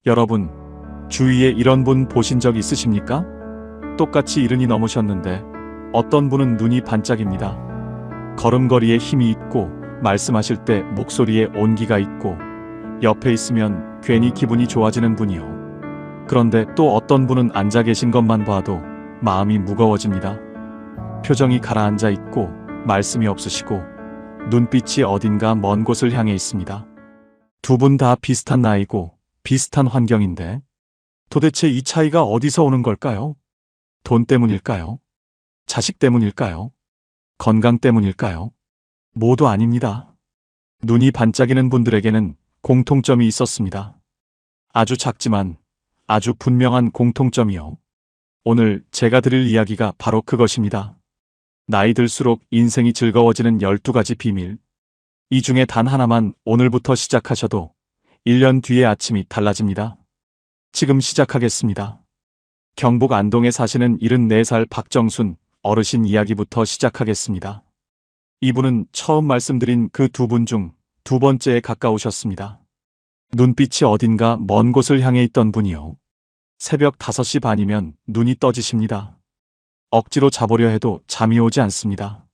여러분, 주위에 이런 분 보신 적 있으십니까? 똑같이 70이 넘으셨는데 어떤 분은 눈이 반짝입니다. 걸음걸이에 힘이 있고 말씀하실 때 목소리에 온기가 있고 옆에 있으면 괜히 기분이 좋아지는 분이요. 그런데 또 어떤 분은 앉아 계신 것만 봐도 마음이 무거워집니다. 표정이 가라앉아 있고 말씀이 없으시고 눈빛이 어딘가 먼 곳을 향해 있습니다. 두 분 다 비슷한 나이고 비슷한 환경인데 도대체 이 차이가 어디서 오는 걸까요? 돈 때문일까요? 자식 때문일까요? 건강 때문일까요? 모두 아닙니다. 눈이 반짝이는 분들에게는 공통점이 있었습니다. 아주 작지만 아주 분명한 공통점이요. 오늘 제가 드릴 이야기가 바로 그것입니다. 나이 들수록 인생이 즐거워지는 12가지 비밀. 이 중에 단 하나만 오늘부터 시작하셔도 1년 뒤의 아침이 달라집니다. 지금 시작하겠습니다. 경북 안동에 사시는 74살 박정순 어르신 이야기부터 시작하겠습니다. 이분은 처음 말씀드린 그 두 분 중 두 번째에 가까우셨습니다. 눈빛이 어딘가 먼 곳을 향해 있던 분이요. 새벽 5시 반이면 눈이 떠지십니다. 억지로 자보려 해도 잠이 오지 않습니다.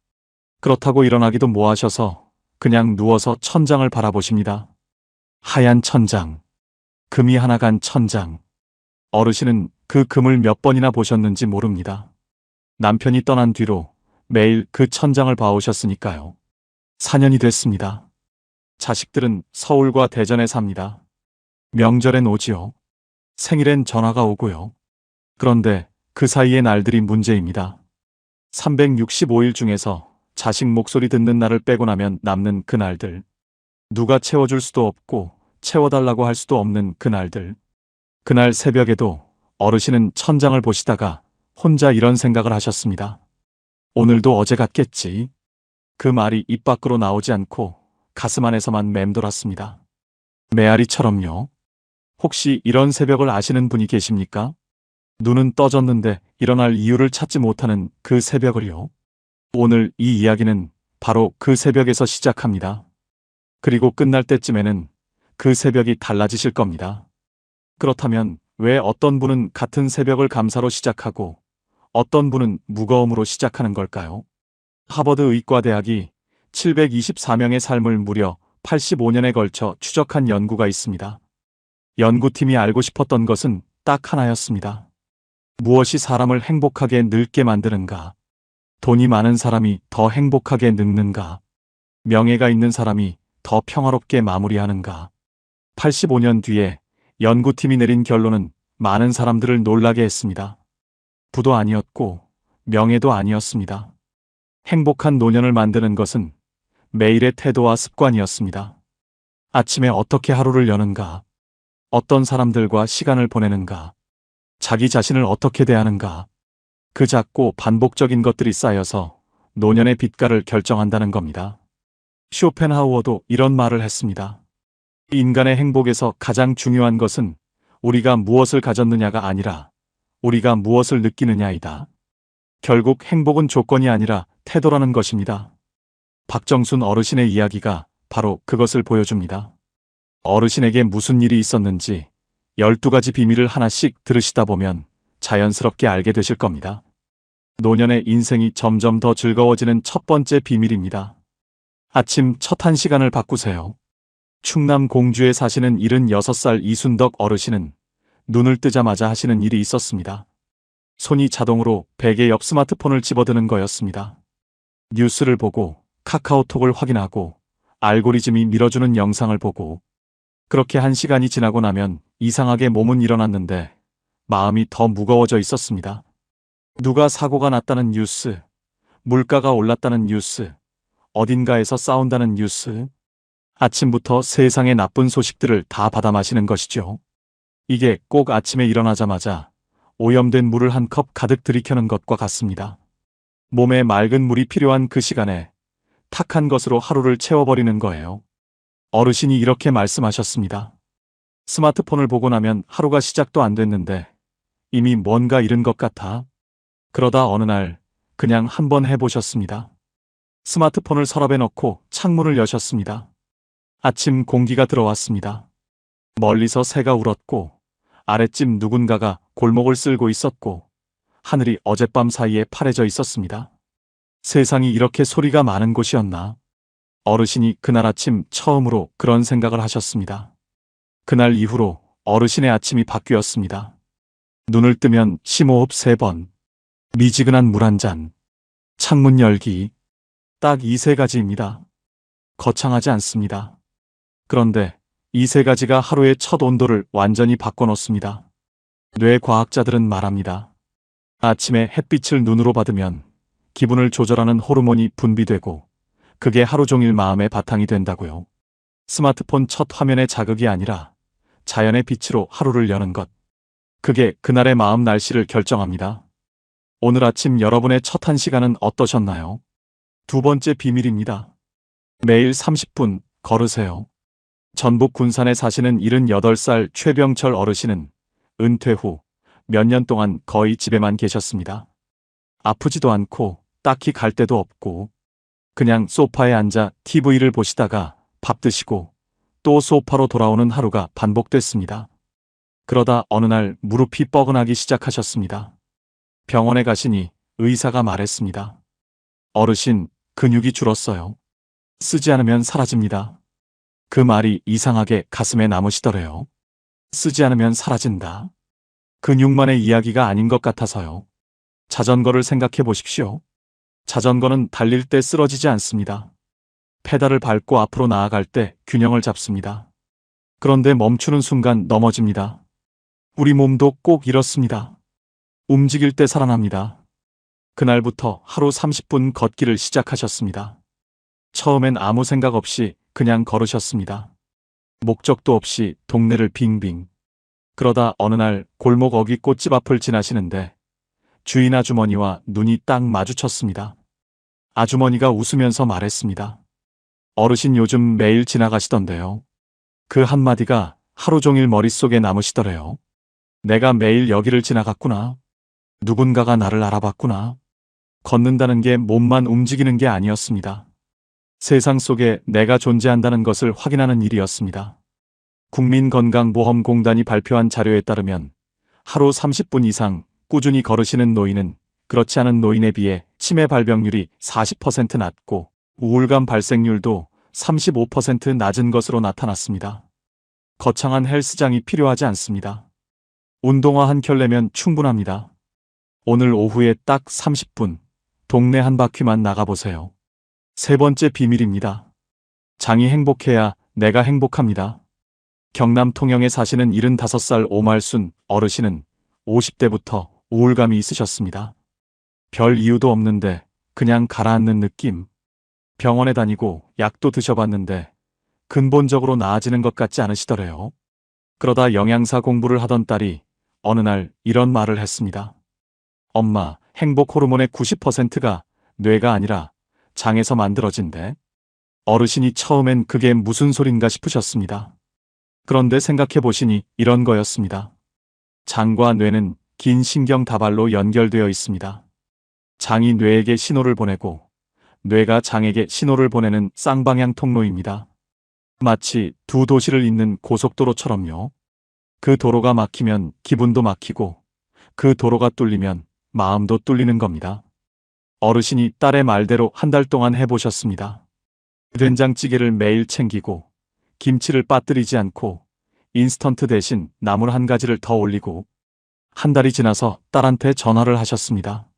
그렇다고 일어나기도 뭐하셔서 그냥 누워서 천장을 바라보십니다. 하얀 천장, 금이 하나 간 천장. 어르신은 그 금을 몇 번이나 보셨는지 모릅니다. 남편이 떠난 뒤로 매일 그 천장을 봐오셨으니까요. 4년이 됐습니다. 자식들은 서울과 대전에 삽니다. 명절엔 오지요. 생일엔 전화가 오고요. 그런데 그 사이의 날들이 문제입니다. 365일 중에서 자식 목소리 듣는 날을 빼고 나면 남는 그 날들. 누가 채워줄 수도 없고 채워달라고 할 수도 없는 그 날들. 그날 새벽에도 어르신은 천장을 보시다가 혼자 이런 생각을 하셨습니다. 오늘도 어제 같겠지. 그 말이 입 밖으로 나오지 않고 가슴 안에서만 맴돌았습니다. 메아리처럼요. 혹시 이런 새벽을 아시는 분이 계십니까? 눈은 떠졌는데 일어날 이유를 찾지 못하는 그 새벽을요. 오늘 이 이야기는 바로 그 새벽에서 시작합니다. 그리고 끝날 때쯤에는 그 새벽이 달라지실 겁니다. 그렇다면 왜 어떤 분은 같은 새벽을 감사로 시작하고 어떤 분은 무거움으로 시작하는 걸까요? 하버드 의과대학이 724명의 삶을 무려 85년에 걸쳐 추적한 연구가 있습니다. 연구팀이 알고 싶었던 것은 딱 하나였습니다. 무엇이 사람을 행복하게 늙게 만드는가? 돈이 많은 사람이 더 행복하게 늙는가? 명예가 있는 사람이 더 평화롭게 마무리하는가? 85년 뒤에 연구팀이 내린 결론은 많은 사람들을 놀라게 했습니다. 부도 아니었고 명예도 아니었습니다. 행복한 노년을 만드는 것은 매일의 태도와 습관이었습니다. 아침에 어떻게 하루를 여는가? 어떤 사람들과 시간을 보내는가? 자기 자신을 어떻게 대하는가? 그 작고 반복적인 것들이 쌓여서 노년의 빛깔을 결정한다는 겁니다. 쇼펜하우어도 이런 말을 했습니다. 인간의 행복에서 가장 중요한 것은 우리가 무엇을 가졌느냐가 아니라 우리가 무엇을 느끼느냐이다. 결국 행복은 조건이 아니라 태도라는 것입니다. 박정순 어르신의 이야기가 바로 그것을 보여줍니다. 어르신에게 무슨 일이 있었는지 12가지 비밀을 하나씩 들으시다 보면 자연스럽게 알게 되실 겁니다. 노년의 인생이 점점 더 즐거워지는 첫 번째 비밀입니다. 아침 첫 1시간을 바꾸세요. 충남 공주에 사시는 76살 이순덕 어르신은 눈을 뜨자마자 하시는 일이 있었습니다. 손이 자동으로 베개 옆 스마트폰을 집어드는 거였습니다. 뉴스를 보고 카카오톡을 확인하고 알고리즘이 밀어주는 영상을 보고 그렇게 1시간이 지나고 나면 이상하게 몸은 일어났는데 마음이 더 무거워져 있었습니다. 누가 사고가 났다는 뉴스, 물가가 올랐다는 뉴스, 어딘가에서 싸운다는 뉴스, 아침부터 세상의 나쁜 소식들을 다 받아 마시는 것이죠. 이게 꼭 아침에 일어나자마자 오염된 물을 한 컵 가득 들이켜는 것과 같습니다. 몸에 맑은 물이 필요한 그 시간에 탁한 것으로 하루를 채워버리는 거예요. 어르신이 이렇게 말씀하셨습니다. 스마트폰을 보고 나면 하루가 시작도 안 됐는데 이미 뭔가 잃은 것 같아. 그러다 어느 날 그냥 한번 해보셨습니다. 스마트폰을 서랍에 넣고 창문을 여셨습니다. 아침 공기가 들어왔습니다. 멀리서 새가 울었고 아랫집 누군가가 골목을 쓸고 있었고 하늘이 어젯밤 사이에 파래져 있었습니다. 세상이 이렇게 소리가 많은 곳이었나? 어르신이 그날 아침 처음으로 그런 생각을 하셨습니다. 그날 이후로 어르신의 아침이 바뀌었습니다. 눈을 뜨면 심호흡 3번, 미지근한 물 한 잔, 창문 열기. 딱 이 3가지입니다. 거창하지 않습니다. 그런데 이 3가지가 하루의 첫 온도를 완전히 바꿔놓습니다. 뇌과학자들은 말합니다. 아침에 햇빛을 눈으로 받으면 기분을 조절하는 호르몬이 분비되고 그게 하루 종일 마음의 바탕이 된다고요. 스마트폰 첫 화면의 자극이 아니라 자연의 빛으로 하루를 여는 것. 그게 그날의 마음 날씨를 결정합니다. 오늘 아침 여러분의 첫 1시간은 어떠셨나요? 2번째 비밀입니다. 매일 30분 걸으세요. 전북 군산에 사시는 78살 최병철 어르신은 은퇴 후 몇 년 동안 거의 집에만 계셨습니다. 아프지도 않고 딱히 갈 데도 없고 그냥 소파에 앉아 TV를 보시다가 밥 드시고 또 소파로 돌아오는 하루가 반복됐습니다. 그러다 어느 날 무릎이 뻐근하기 시작하셨습니다. 병원에 가시니 의사가 말했습니다. 어르신, 근육이 줄었어요. 쓰지 않으면 사라집니다. 그 말이 이상하게 가슴에 남으시더래요. 쓰지 않으면 사라진다. 근육만의 이야기가 아닌 것 같아서요. 자전거를 생각해 보십시오. 자전거는 달릴 때 쓰러지지 않습니다. 페달을 밟고 앞으로 나아갈 때 균형을 잡습니다. 그런데 멈추는 순간 넘어집니다. 우리 몸도 꼭 이렇습니다. 움직일 때 살아납니다. 그날부터 하루 30분 걷기를 시작하셨습니다. 처음엔 아무 생각 없이 그냥 걸으셨습니다. 목적도 없이 동네를 빙빙. 그러다 어느 날 골목 어귀 꽃집 앞을 지나시는데 주인 아주머니와 눈이 딱 마주쳤습니다. 아주머니가 웃으면서 말했습니다. 어르신 요즘 매일 지나가시던데요. 그 한마디가 하루 종일 머릿속에 남으시더래요. 내가 매일 여기를 지나갔구나. 누군가가 나를 알아봤구나. 걷는다는 게 몸만 움직이는 게 아니었습니다. 세상 속에 내가 존재한다는 것을 확인하는 일이었습니다. 국민건강보험공단이 발표한 자료에 따르면 하루 30분 이상 꾸준히 걸으시는 노인은 그렇지 않은 노인에 비해 치매 발병률이 40% 낮고 우울감 발생률도 35% 낮은 것으로 나타났습니다. 거창한 헬스장이 필요하지 않습니다. 운동화 한 켤레면 충분합니다. 오늘 오후에 딱 30분 동네 한 바퀴만 나가보세요. 3번째 비밀입니다. 장이 행복해야 내가 행복합니다. 경남 통영에 사시는 75살 오말순 어르신은 50대부터 우울감이 있으셨습니다. 별 이유도 없는데 그냥 가라앉는 느낌. 병원에 다니고 약도 드셔봤는데 근본적으로 나아지는 것 같지 않으시더래요. 그러다 영양사 공부를 하던 딸이 어느 날 이런 말을 했습니다. 엄마, 행복 호르몬의 90%가 뇌가 아니라 장에서 만들어진대. 어르신이 처음엔 그게 무슨 소린가 싶으셨습니다. 그런데 생각해 보시니 이런 거였습니다. 장과 뇌는 긴 신경 다발로 연결되어 있습니다. 장이 뇌에게 신호를 보내고 뇌가 장에게 신호를 보내는 쌍방향 통로입니다. 마치 두 도시를 잇는 고속도로처럼요. 그 도로가 막히면 기분도 막히고 그 도로가 뚫리면 마음도 뚫리는 겁니다. 어르신이 딸의 말대로 한 달 동안 해보셨습니다. 된장찌개를 매일 챙기고 김치를 빠뜨리지 않고 인스턴트 대신 나물 한 가지를 더 올리고 한 달이 지나서 딸한테 전화를 하셨습니다.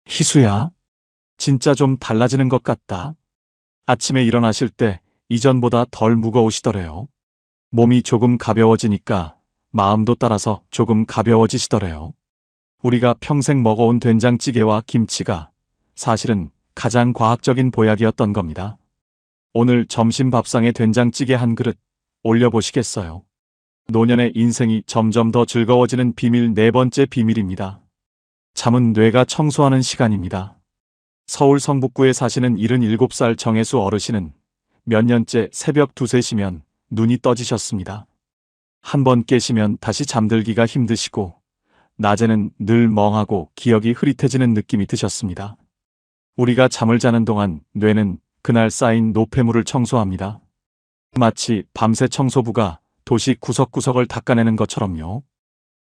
희수야, 진짜 좀 달라지는 것 같다. 아침에 일어나실 때 이전보다 덜 무거우시더래요. 몸이 조금 가벼워지니까 마음도 따라서 조금 가벼워지시더래요. 우리가 평생 먹어온 된장찌개와 김치가 사실은 가장 과학적인 보약이었던 겁니다. 오늘 점심 밥상에 된장찌개 한 그릇 올려보시겠어요? 노년의 인생이 점점 더 즐거워지는 비밀 4번째 비밀입니다. 잠은 뇌가 청소하는 시간입니다. 서울 성북구에 사시는 77살 정혜수 어르신은 몇 년째 새벽 2, 3시면 눈이 떠지셨습니다. 한 번 깨시면 다시 잠들기가 힘드시고 낮에는 늘 멍하고 기억이 흐릿해지는 느낌이 드셨습니다. 우리가 잠을 자는 동안 뇌는 그날 쌓인 노폐물을 청소합니다. 마치 밤새 청소부가 도시 구석구석을 닦아내는 것처럼요.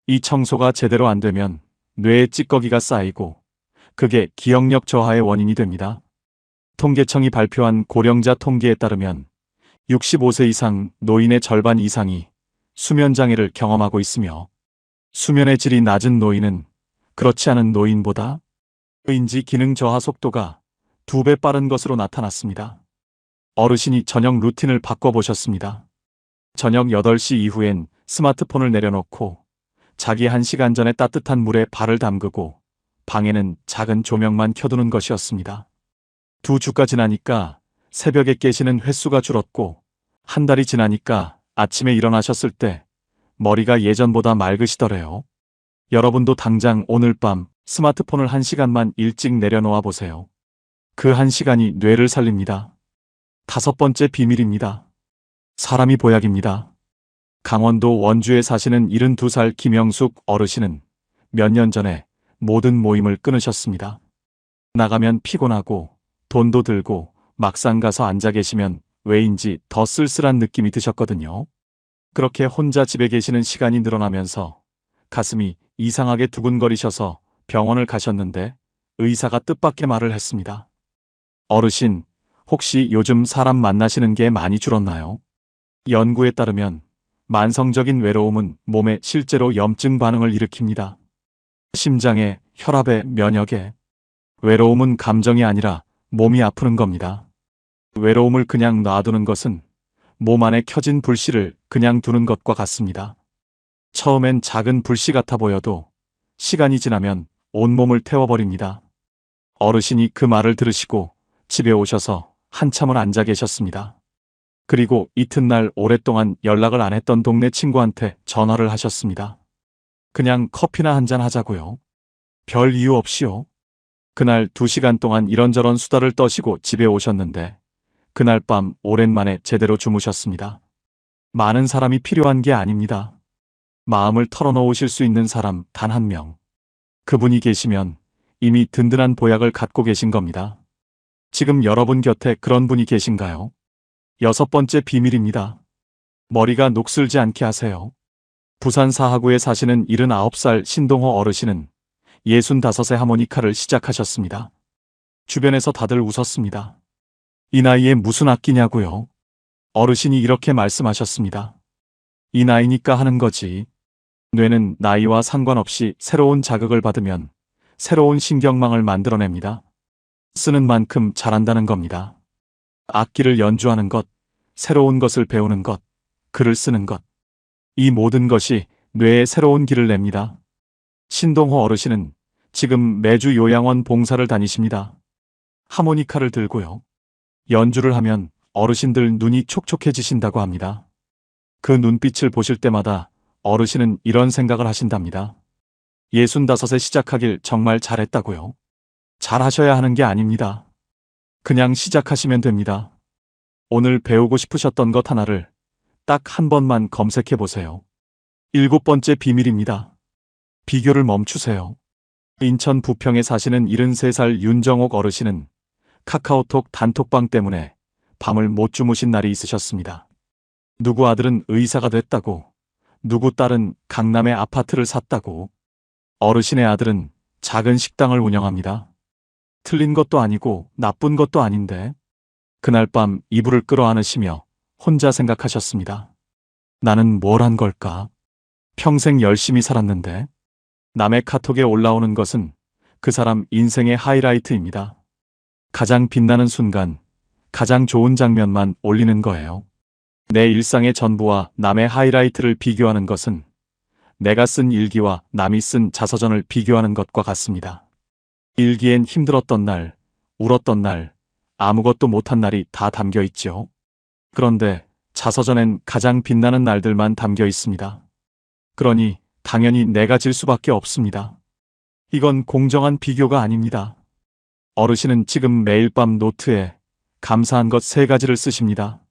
이 청소가 제대로 안 되면 뇌에 찌꺼기가 쌓이고 그게 기억력 저하의 원인이 됩니다. 통계청이 발표한 고령자 통계에 따르면 65세 이상 노인의 절반 이상이 수면장애를 경험하고 있으며 수면의 질이 낮은 노인은 그렇지 않은 노인보다 인지 기능 저하 속도가 2배 빠른 것으로 나타났습니다. 어르신이 저녁 루틴을 바꿔보셨습니다. 저녁 8시 이후엔 스마트폰을 내려놓고 자기 1시간 전에 따뜻한 물에 발을 담그고 방에는 작은 조명만 켜두는 것이었습니다. 2주가 지나니까 새벽에 깨시는 횟수가 줄었고 한 달이 지나니까 아침에 일어나셨을 때 머리가 예전보다 맑으시더래요. 여러분도 당장 오늘 밤 스마트폰을 1시간만 일찍 내려놓아 보세요. 그 1시간이 뇌를 살립니다. 5번째 비밀입니다. 사람이 보약입니다. 강원도 원주에 사시는 72살 김영숙 어르신은 몇 년 전에 모든 모임을 끊으셨습니다. 나가면 피곤하고 돈도 들고 막상 가서 앉아 계시면 왜인지 더 쓸쓸한 느낌이 드셨거든요. 그렇게 혼자 집에 계시는 시간이 늘어나면서 가슴이 이상하게 두근거리셔서 병원을 가셨는데 의사가 뜻밖의 말을 했습니다. 어르신, 혹시 요즘 사람 만나시는 게 많이 줄었나요? 연구에 따르면 만성적인 외로움은 몸에 실제로 염증 반응을 일으킵니다. 심장에, 혈압에, 면역에. 외로움은 감정이 아니라 몸이 아프는 겁니다. 외로움을 그냥 놔두는 것은 몸 안에 켜진 불씨를 그냥 두는 것과 같습니다. 처음엔 작은 불씨 같아 보여도 시간이 지나면 온몸을 태워버립니다. 어르신이 그 말을 들으시고 집에 오셔서 한참을 앉아 계셨습니다. 그리고 이튿날 오랫동안 연락을 안 했던 동네 친구한테 전화를 하셨습니다. 그냥 커피나 한잔 하자고요. 별 이유 없이요. 그날 2시간 동안 이런저런 수다를 떠시고 집에 오셨는데 그날 밤 오랜만에 제대로 주무셨습니다. 많은 사람이 필요한 게 아닙니다. 마음을 털어놓으실 수 있는 사람 단 한 명. 그분이 계시면 이미 든든한 보약을 갖고 계신 겁니다. 지금 여러분 곁에 그런 분이 계신가요? 6번째 비밀입니다. 머리가 녹슬지 않게 하세요. 부산 사하구에 사시는 79살 신동호 어르신은 65세 하모니카를 시작하셨습니다. 주변에서 다들 웃었습니다. 이 나이에 무슨 악기냐고요? 어르신이 이렇게 말씀하셨습니다. 이 나이니까 하는 거지. 뇌는 나이와 상관없이 새로운 자극을 받으면 새로운 신경망을 만들어냅니다. 쓰는 만큼 잘한다는 겁니다. 악기를 연주하는 것, 새로운 것을 배우는 것, 글을 쓰는 것. 이 모든 것이 뇌에 새로운 길을 냅니다. 신동호 어르신은 지금 매주 요양원 봉사를 다니십니다. 하모니카를 들고요. 연주를 하면 어르신들 눈이 촉촉해지신다고 합니다. 그 눈빛을 보실 때마다 어르신은 이런 생각을 하신답니다. 65세 시작하길 정말 잘했다고요. 잘하셔야 하는 게 아닙니다. 그냥 시작하시면 됩니다. 오늘 배우고 싶으셨던 것 하나를 딱 한 번만 검색해 보세요. 7번째 비밀입니다. 비교를 멈추세요. 인천 부평에 사시는 73살 윤정옥 어르신은 카카오톡 단톡방 때문에 밤을 못 주무신 날이 있으셨습니다. 누구 아들은 의사가 됐다고, 누구 딸은 강남에 아파트를 샀다고. 어르신의 아들은 작은 식당을 운영합니다. 틀린 것도 아니고 나쁜 것도 아닌데. 그날 밤 이불을 끌어안으시며 혼자 생각하셨습니다. 나는 뭘 한 걸까? 평생 열심히 살았는데. 남의 카톡에 올라오는 것은 그 사람 인생의 하이라이트입니다. 가장 빛나는 순간, 가장 좋은 장면만 올리는 거예요. 내 일상의 전부와 남의 하이라이트를 비교하는 것은 내가 쓴 일기와 남이 쓴 자서전을 비교하는 것과 같습니다. 일기엔 힘들었던 날, 울었던 날, 아무것도 못한 날이 다 담겨 있죠. 그런데 자서전엔 가장 빛나는 날들만 담겨 있습니다. 그러니 당연히 내가 질 수밖에 없습니다. 이건 공정한 비교가 아닙니다. 어르신은 지금 매일 밤 노트에 감사한 것 3가지를 쓰십니다.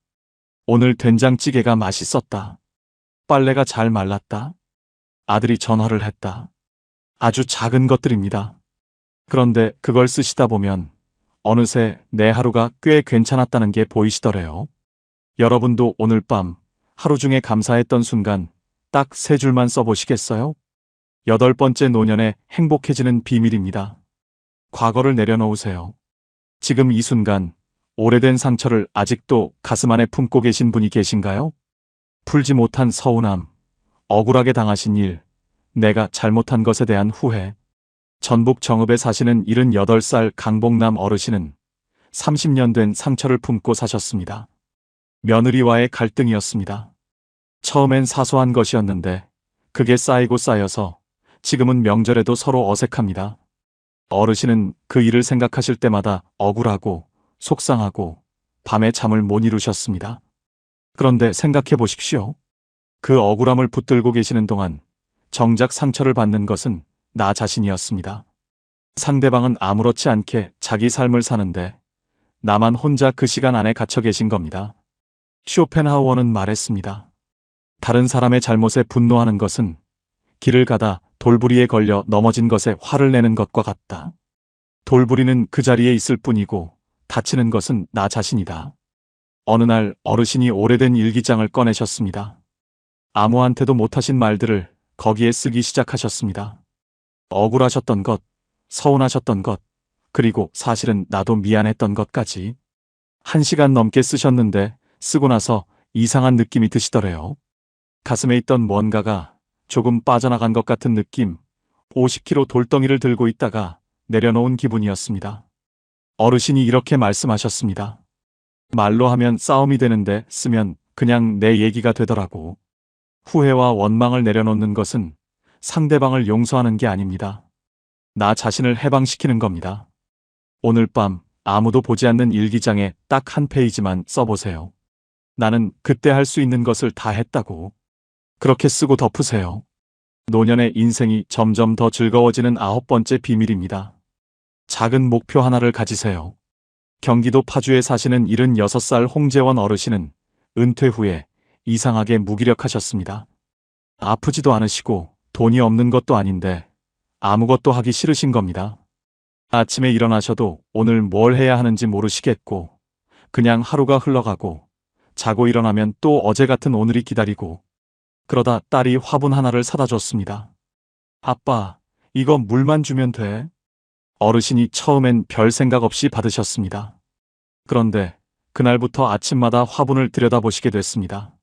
오늘 된장찌개가 맛있었다. 빨래가 잘 말랐다. 아들이 전화를 했다. 아주 작은 것들입니다. 그런데 그걸 쓰시다 보면 어느새 내 하루가 꽤 괜찮았다는 게 보이시더래요. 여러분도 오늘 밤 하루 중에 감사했던 순간 딱 3줄만 써보시겠어요? 8번째 노년에 행복해지는 비밀입니다. 과거를 내려놓으세요. 지금 이 순간, 오래된 상처를 아직도 가슴 안에 품고 계신 분이 계신가요? 풀지 못한 서운함, 억울하게 당하신 일, 내가 잘못한 것에 대한 후회. 전북 정읍에 사시는 78살 강복남 어르신은 30년 된 상처를 품고 사셨습니다. 며느리와의 갈등이었습니다. 처음엔 사소한 것이었는데 그게 쌓이고 쌓여서 지금은 명절에도 서로 어색합니다. 어르신은 그 일을 생각하실 때마다 억울하고 속상하고 밤에 잠을 못 이루셨습니다. 그런데 생각해 보십시오. 그 억울함을 붙들고 계시는 동안 정작 상처를 받는 것은 나 자신이었습니다. 상대방은 아무렇지 않게 자기 삶을 사는데 나만 혼자 그 시간 안에 갇혀 계신 겁니다. 쇼펜하우어는 말했습니다. 다른 사람의 잘못에 분노하는 것은 길을 가다 돌부리에 걸려 넘어진 것에 화를 내는 것과 같다. 돌부리는 그 자리에 있을 뿐이고 다치는 것은 나 자신이다. 어느 날 어르신이 오래된 일기장을 꺼내셨습니다. 아무한테도 못하신 말들을 거기에 쓰기 시작하셨습니다. 억울하셨던 것, 서운하셨던 것, 그리고 사실은 나도 미안했던 것까지. 1시간 넘게 쓰셨는데 쓰고 나서 이상한 느낌이 드시더래요. 가슴에 있던 뭔가가 조금 빠져나간 것 같은 느낌, 50kg 돌덩이를 들고 있다가 내려놓은 기분이었습니다. 어르신이 이렇게 말씀하셨습니다. 말로 하면 싸움이 되는데 쓰면 그냥 내 얘기가 되더라고. 후회와 원망을 내려놓는 것은 상대방을 용서하는 게 아닙니다. 나 자신을 해방시키는 겁니다. 오늘 밤 아무도 보지 않는 일기장에 딱 한 페이지만 써보세요. 나는 그때 할 수 있는 것을 다 했다고. 그렇게 쓰고 덮으세요. 노년의 인생이 점점 더 즐거워지는 9번째 비밀입니다. 작은 목표 하나를 가지세요. 경기도 파주에 사시는 76살 홍재원 어르신은 은퇴 후에 이상하게 무기력하셨습니다. 아프지도 않으시고 돈이 없는 것도 아닌데 아무것도 하기 싫으신 겁니다. 아침에 일어나셔도 오늘 뭘 해야 하는지 모르시겠고 그냥 하루가 흘러가고 자고 일어나면 또 어제 같은 오늘이 기다리고 그러다 딸이 화분 하나를 사다 줬습니다. 아빠, 이거 물만 주면 돼? 어르신이 처음엔 별 생각 없이 받으셨습니다. 그런데 그날부터 아침마다 화분을 들여다보시게 됐습니다.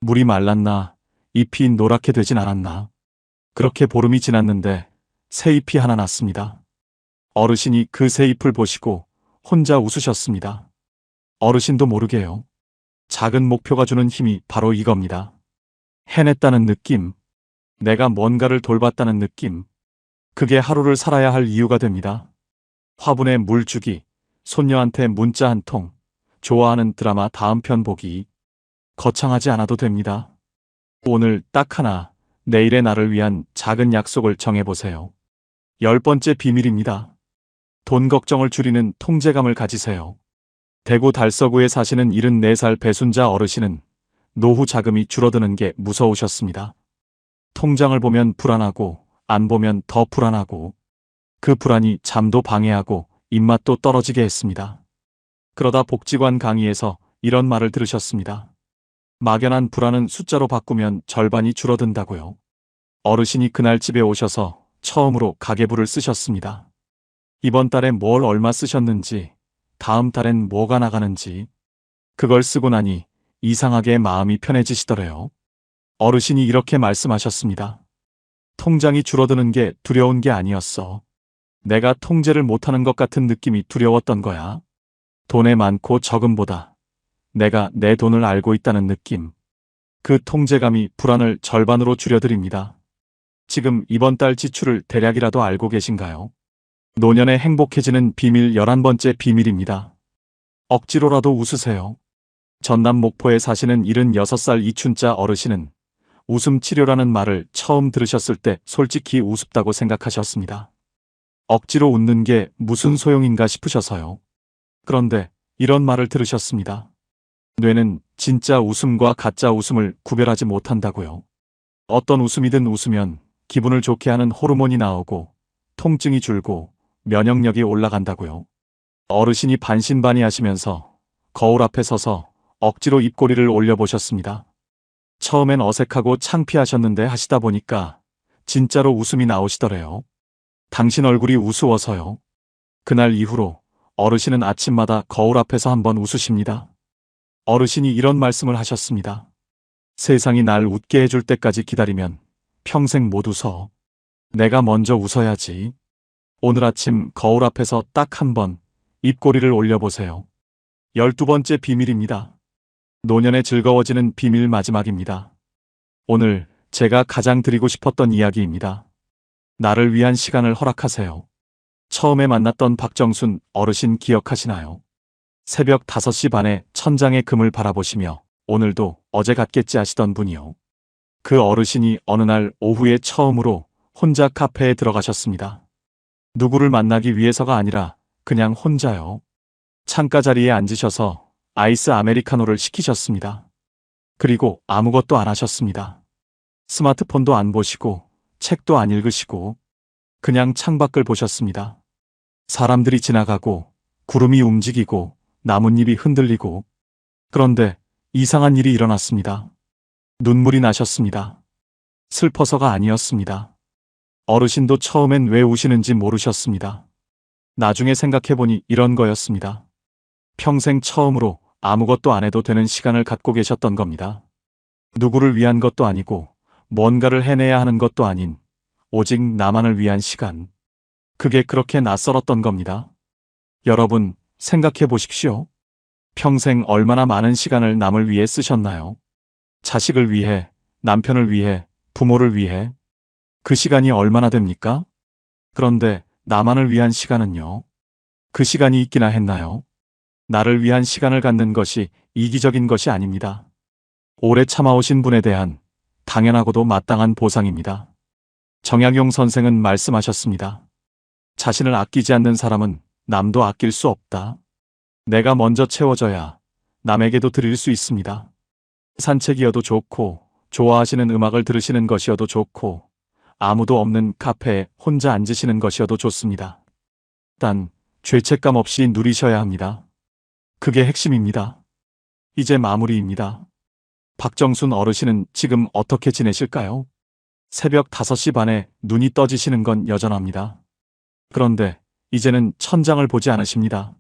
물이 말랐나, 잎이 노랗게 되진 않았나. 그렇게 보름이 지났는데 새 잎이 하나 났습니다. 어르신이 그 새 잎을 보시고 혼자 웃으셨습니다. 어르신도 모르게요. 작은 목표가 주는 힘이 바로 이겁니다. 해냈다는 느낌, 내가 뭔가를 돌봤다는 느낌, 그게 하루를 살아야 할 이유가 됩니다. 화분에 물 주기, 손녀한테 문자 한 통, 좋아하는 드라마 다음 편 보기. 거창하지 않아도 됩니다. 오늘 딱 하나, 내일의 나를 위한 작은 약속을 정해보세요. 10번째 비밀입니다. 돈 걱정을 줄이는 통제감을 가지세요. 대구 달서구에 사시는 74살 배순자 어르신은 노후 자금이 줄어드는 게 무서우셨습니다. 통장을 보면 불안하고 안 보면 더 불안하고 그 불안이 잠도 방해하고 입맛도 떨어지게 했습니다. 그러다 복지관 강의에서 이런 말을 들으셨습니다. 막연한 불안은 숫자로 바꾸면 절반이 줄어든다고요. 어르신이 그날 집에 오셔서 처음으로 가계부를 쓰셨습니다. 이번 달에 뭘 얼마 쓰셨는지, 다음 달엔 뭐가 나가는지. 그걸 쓰고 나니 이상하게 마음이 편해지시더래요. 어르신이 이렇게 말씀하셨습니다. 통장이 줄어드는 게 두려운 게 아니었어. 내가 통제를 못하는 것 같은 느낌이 두려웠던 거야. 돈의 많고 적음보다 내가 내 돈을 알고 있다는 느낌. 그 통제감이 불안을 절반으로 줄여드립니다. 지금 이번 달 지출을 대략이라도 알고 계신가요? 노년에 행복해지는 비밀 11번째 비밀입니다. 억지로라도 웃으세요. 전남 목포에 사시는 76살 이춘자 어르신은 웃음 치료라는 말을 처음 들으셨을 때 솔직히 우습다고 생각하셨습니다. 억지로 웃는 게 무슨 소용인가 싶으셔서요. 그런데 이런 말을 들으셨습니다. 뇌는 진짜 웃음과 가짜 웃음을 구별하지 못한다고요. 어떤 웃음이든 웃으면 기분을 좋게 하는 호르몬이 나오고 통증이 줄고 면역력이 올라간다고요. 어르신이 반신반의하시면서 거울 앞에 서서 억지로 입꼬리를 올려보셨습니다. 처음엔 어색하고 창피하셨는데 하시다 보니까 진짜로 웃음이 나오시더래요. 당신 얼굴이 우스워서요. 그날 이후로 어르신은 아침마다 거울 앞에서 한번 웃으십니다. 어르신이 이런 말씀을 하셨습니다. 세상이 날 웃게 해줄 때까지 기다리면 평생 못 웃어. 내가 먼저 웃어야지. 오늘 아침 거울 앞에서 딱 한 번 입꼬리를 올려보세요. 12번째 비밀입니다. 노년에 즐거워지는 비밀 마지막입니다. 오늘 제가 가장 드리고 싶었던 이야기입니다. 나를 위한 시간을 허락하세요. 처음에 만났던 박정순 어르신 기억하시나요? 새벽 5시 반에 천장의 금을 바라보시며 오늘도 어제 같겠지 하시던 분이요. 그 어르신이 어느 날 오후에 처음으로 혼자 카페에 들어가셨습니다. 누구를 만나기 위해서가 아니라 그냥 혼자요. 창가 자리에 앉으셔서 아이스 아메리카노를 시키셨습니다. 그리고 아무것도 안 하셨습니다. 스마트폰도 안 보시고 책도 안 읽으시고 그냥 창밖을 보셨습니다. 사람들이 지나가고 구름이 움직이고 나뭇잎이 흔들리고 그런데 이상한 일이 일어났습니다. 눈물이 나셨습니다. 슬퍼서가 아니었습니다. 어르신도 처음엔 왜 우시는지 모르셨습니다. 나중에 생각해보니 이런 거였습니다. 평생 처음으로 아무것도 안 해도 되는 시간을 갖고 계셨던 겁니다. 누구를 위한 것도 아니고 뭔가를 해내야 하는 것도 아닌 오직 나만을 위한 시간. 그게 그렇게 낯설었던 겁니다. 여러분 생각해 보십시오. 평생 얼마나 많은 시간을 남을 위해 쓰셨나요? 자식을 위해, 남편을 위해, 부모를 위해. 그 시간이 얼마나 됩니까? 그런데 나만을 위한 시간은요? 그 시간이 있기나 했나요? 나를 위한 시간을 갖는 것이 이기적인 것이 아닙니다. 오래 참아오신 분에 대한 당연하고도 마땅한 보상입니다. 정약용 선생은 말씀하셨습니다. 자신을 아끼지 않는 사람은 남도 아낄 수 없다. 내가 먼저 채워져야 남에게도 드릴 수 있습니다. 산책이어도 좋고 좋아하시는 음악을 들으시는 것이어도 좋고 아무도 없는 카페에 혼자 앉으시는 것이어도 좋습니다. 단 죄책감 없이 누리셔야 합니다. 그게 핵심입니다. 이제 마무리입니다. 박정순 어르신은 지금 어떻게 지내실까요? 새벽 5시 반에 눈이 떠지시는 건 여전합니다. 그런데 이제는 천장을 보지 않으십니다.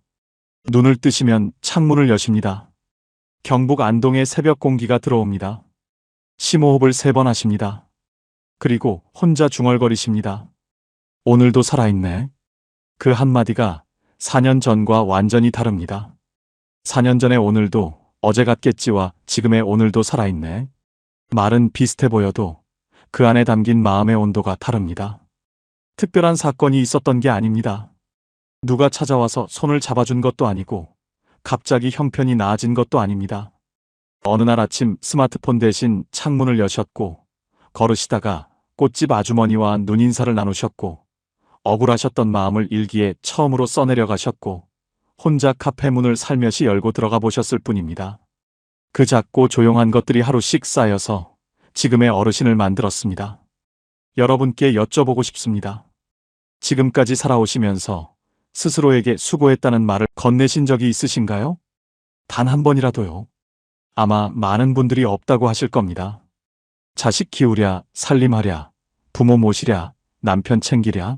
눈을 뜨시면 창문을 여십니다. 경북 안동의 새벽 공기가 들어옵니다. 심호흡을 3번 하십니다. 그리고 혼자 중얼거리십니다. 오늘도 살아있네. 그 한마디가 4년 전과 완전히 다릅니다. 4년 전의 오늘도 어제 같겠지와 지금의 오늘도 살아있네. 말은 비슷해 보여도 그 안에 담긴 마음의 온도가 다릅니다. 특별한 사건이 있었던 게 아닙니다. 누가 찾아와서 손을 잡아준 것도 아니고 갑자기 형편이 나아진 것도 아닙니다. 어느 날 아침 스마트폰 대신 창문을 여셨고 걸으시다가 꽃집 아주머니와 눈인사를 나누셨고 억울하셨던 마음을 일기에 처음으로 써내려 가셨고 혼자 카페 문을 살며시 열고 들어가 보셨을 뿐입니다. 그 작고 조용한 것들이 하루씩 쌓여서 지금의 어르신을 만들었습니다. 여러분께 여쭤보고 싶습니다. 지금까지 살아오시면서 스스로에게 수고했다는 말을 건네신 적이 있으신가요? 단 한 번이라도요. 아마 많은 분들이 없다고 하실 겁니다. 자식 키우랴, 살림하랴, 부모 모시랴, 남편 챙기랴.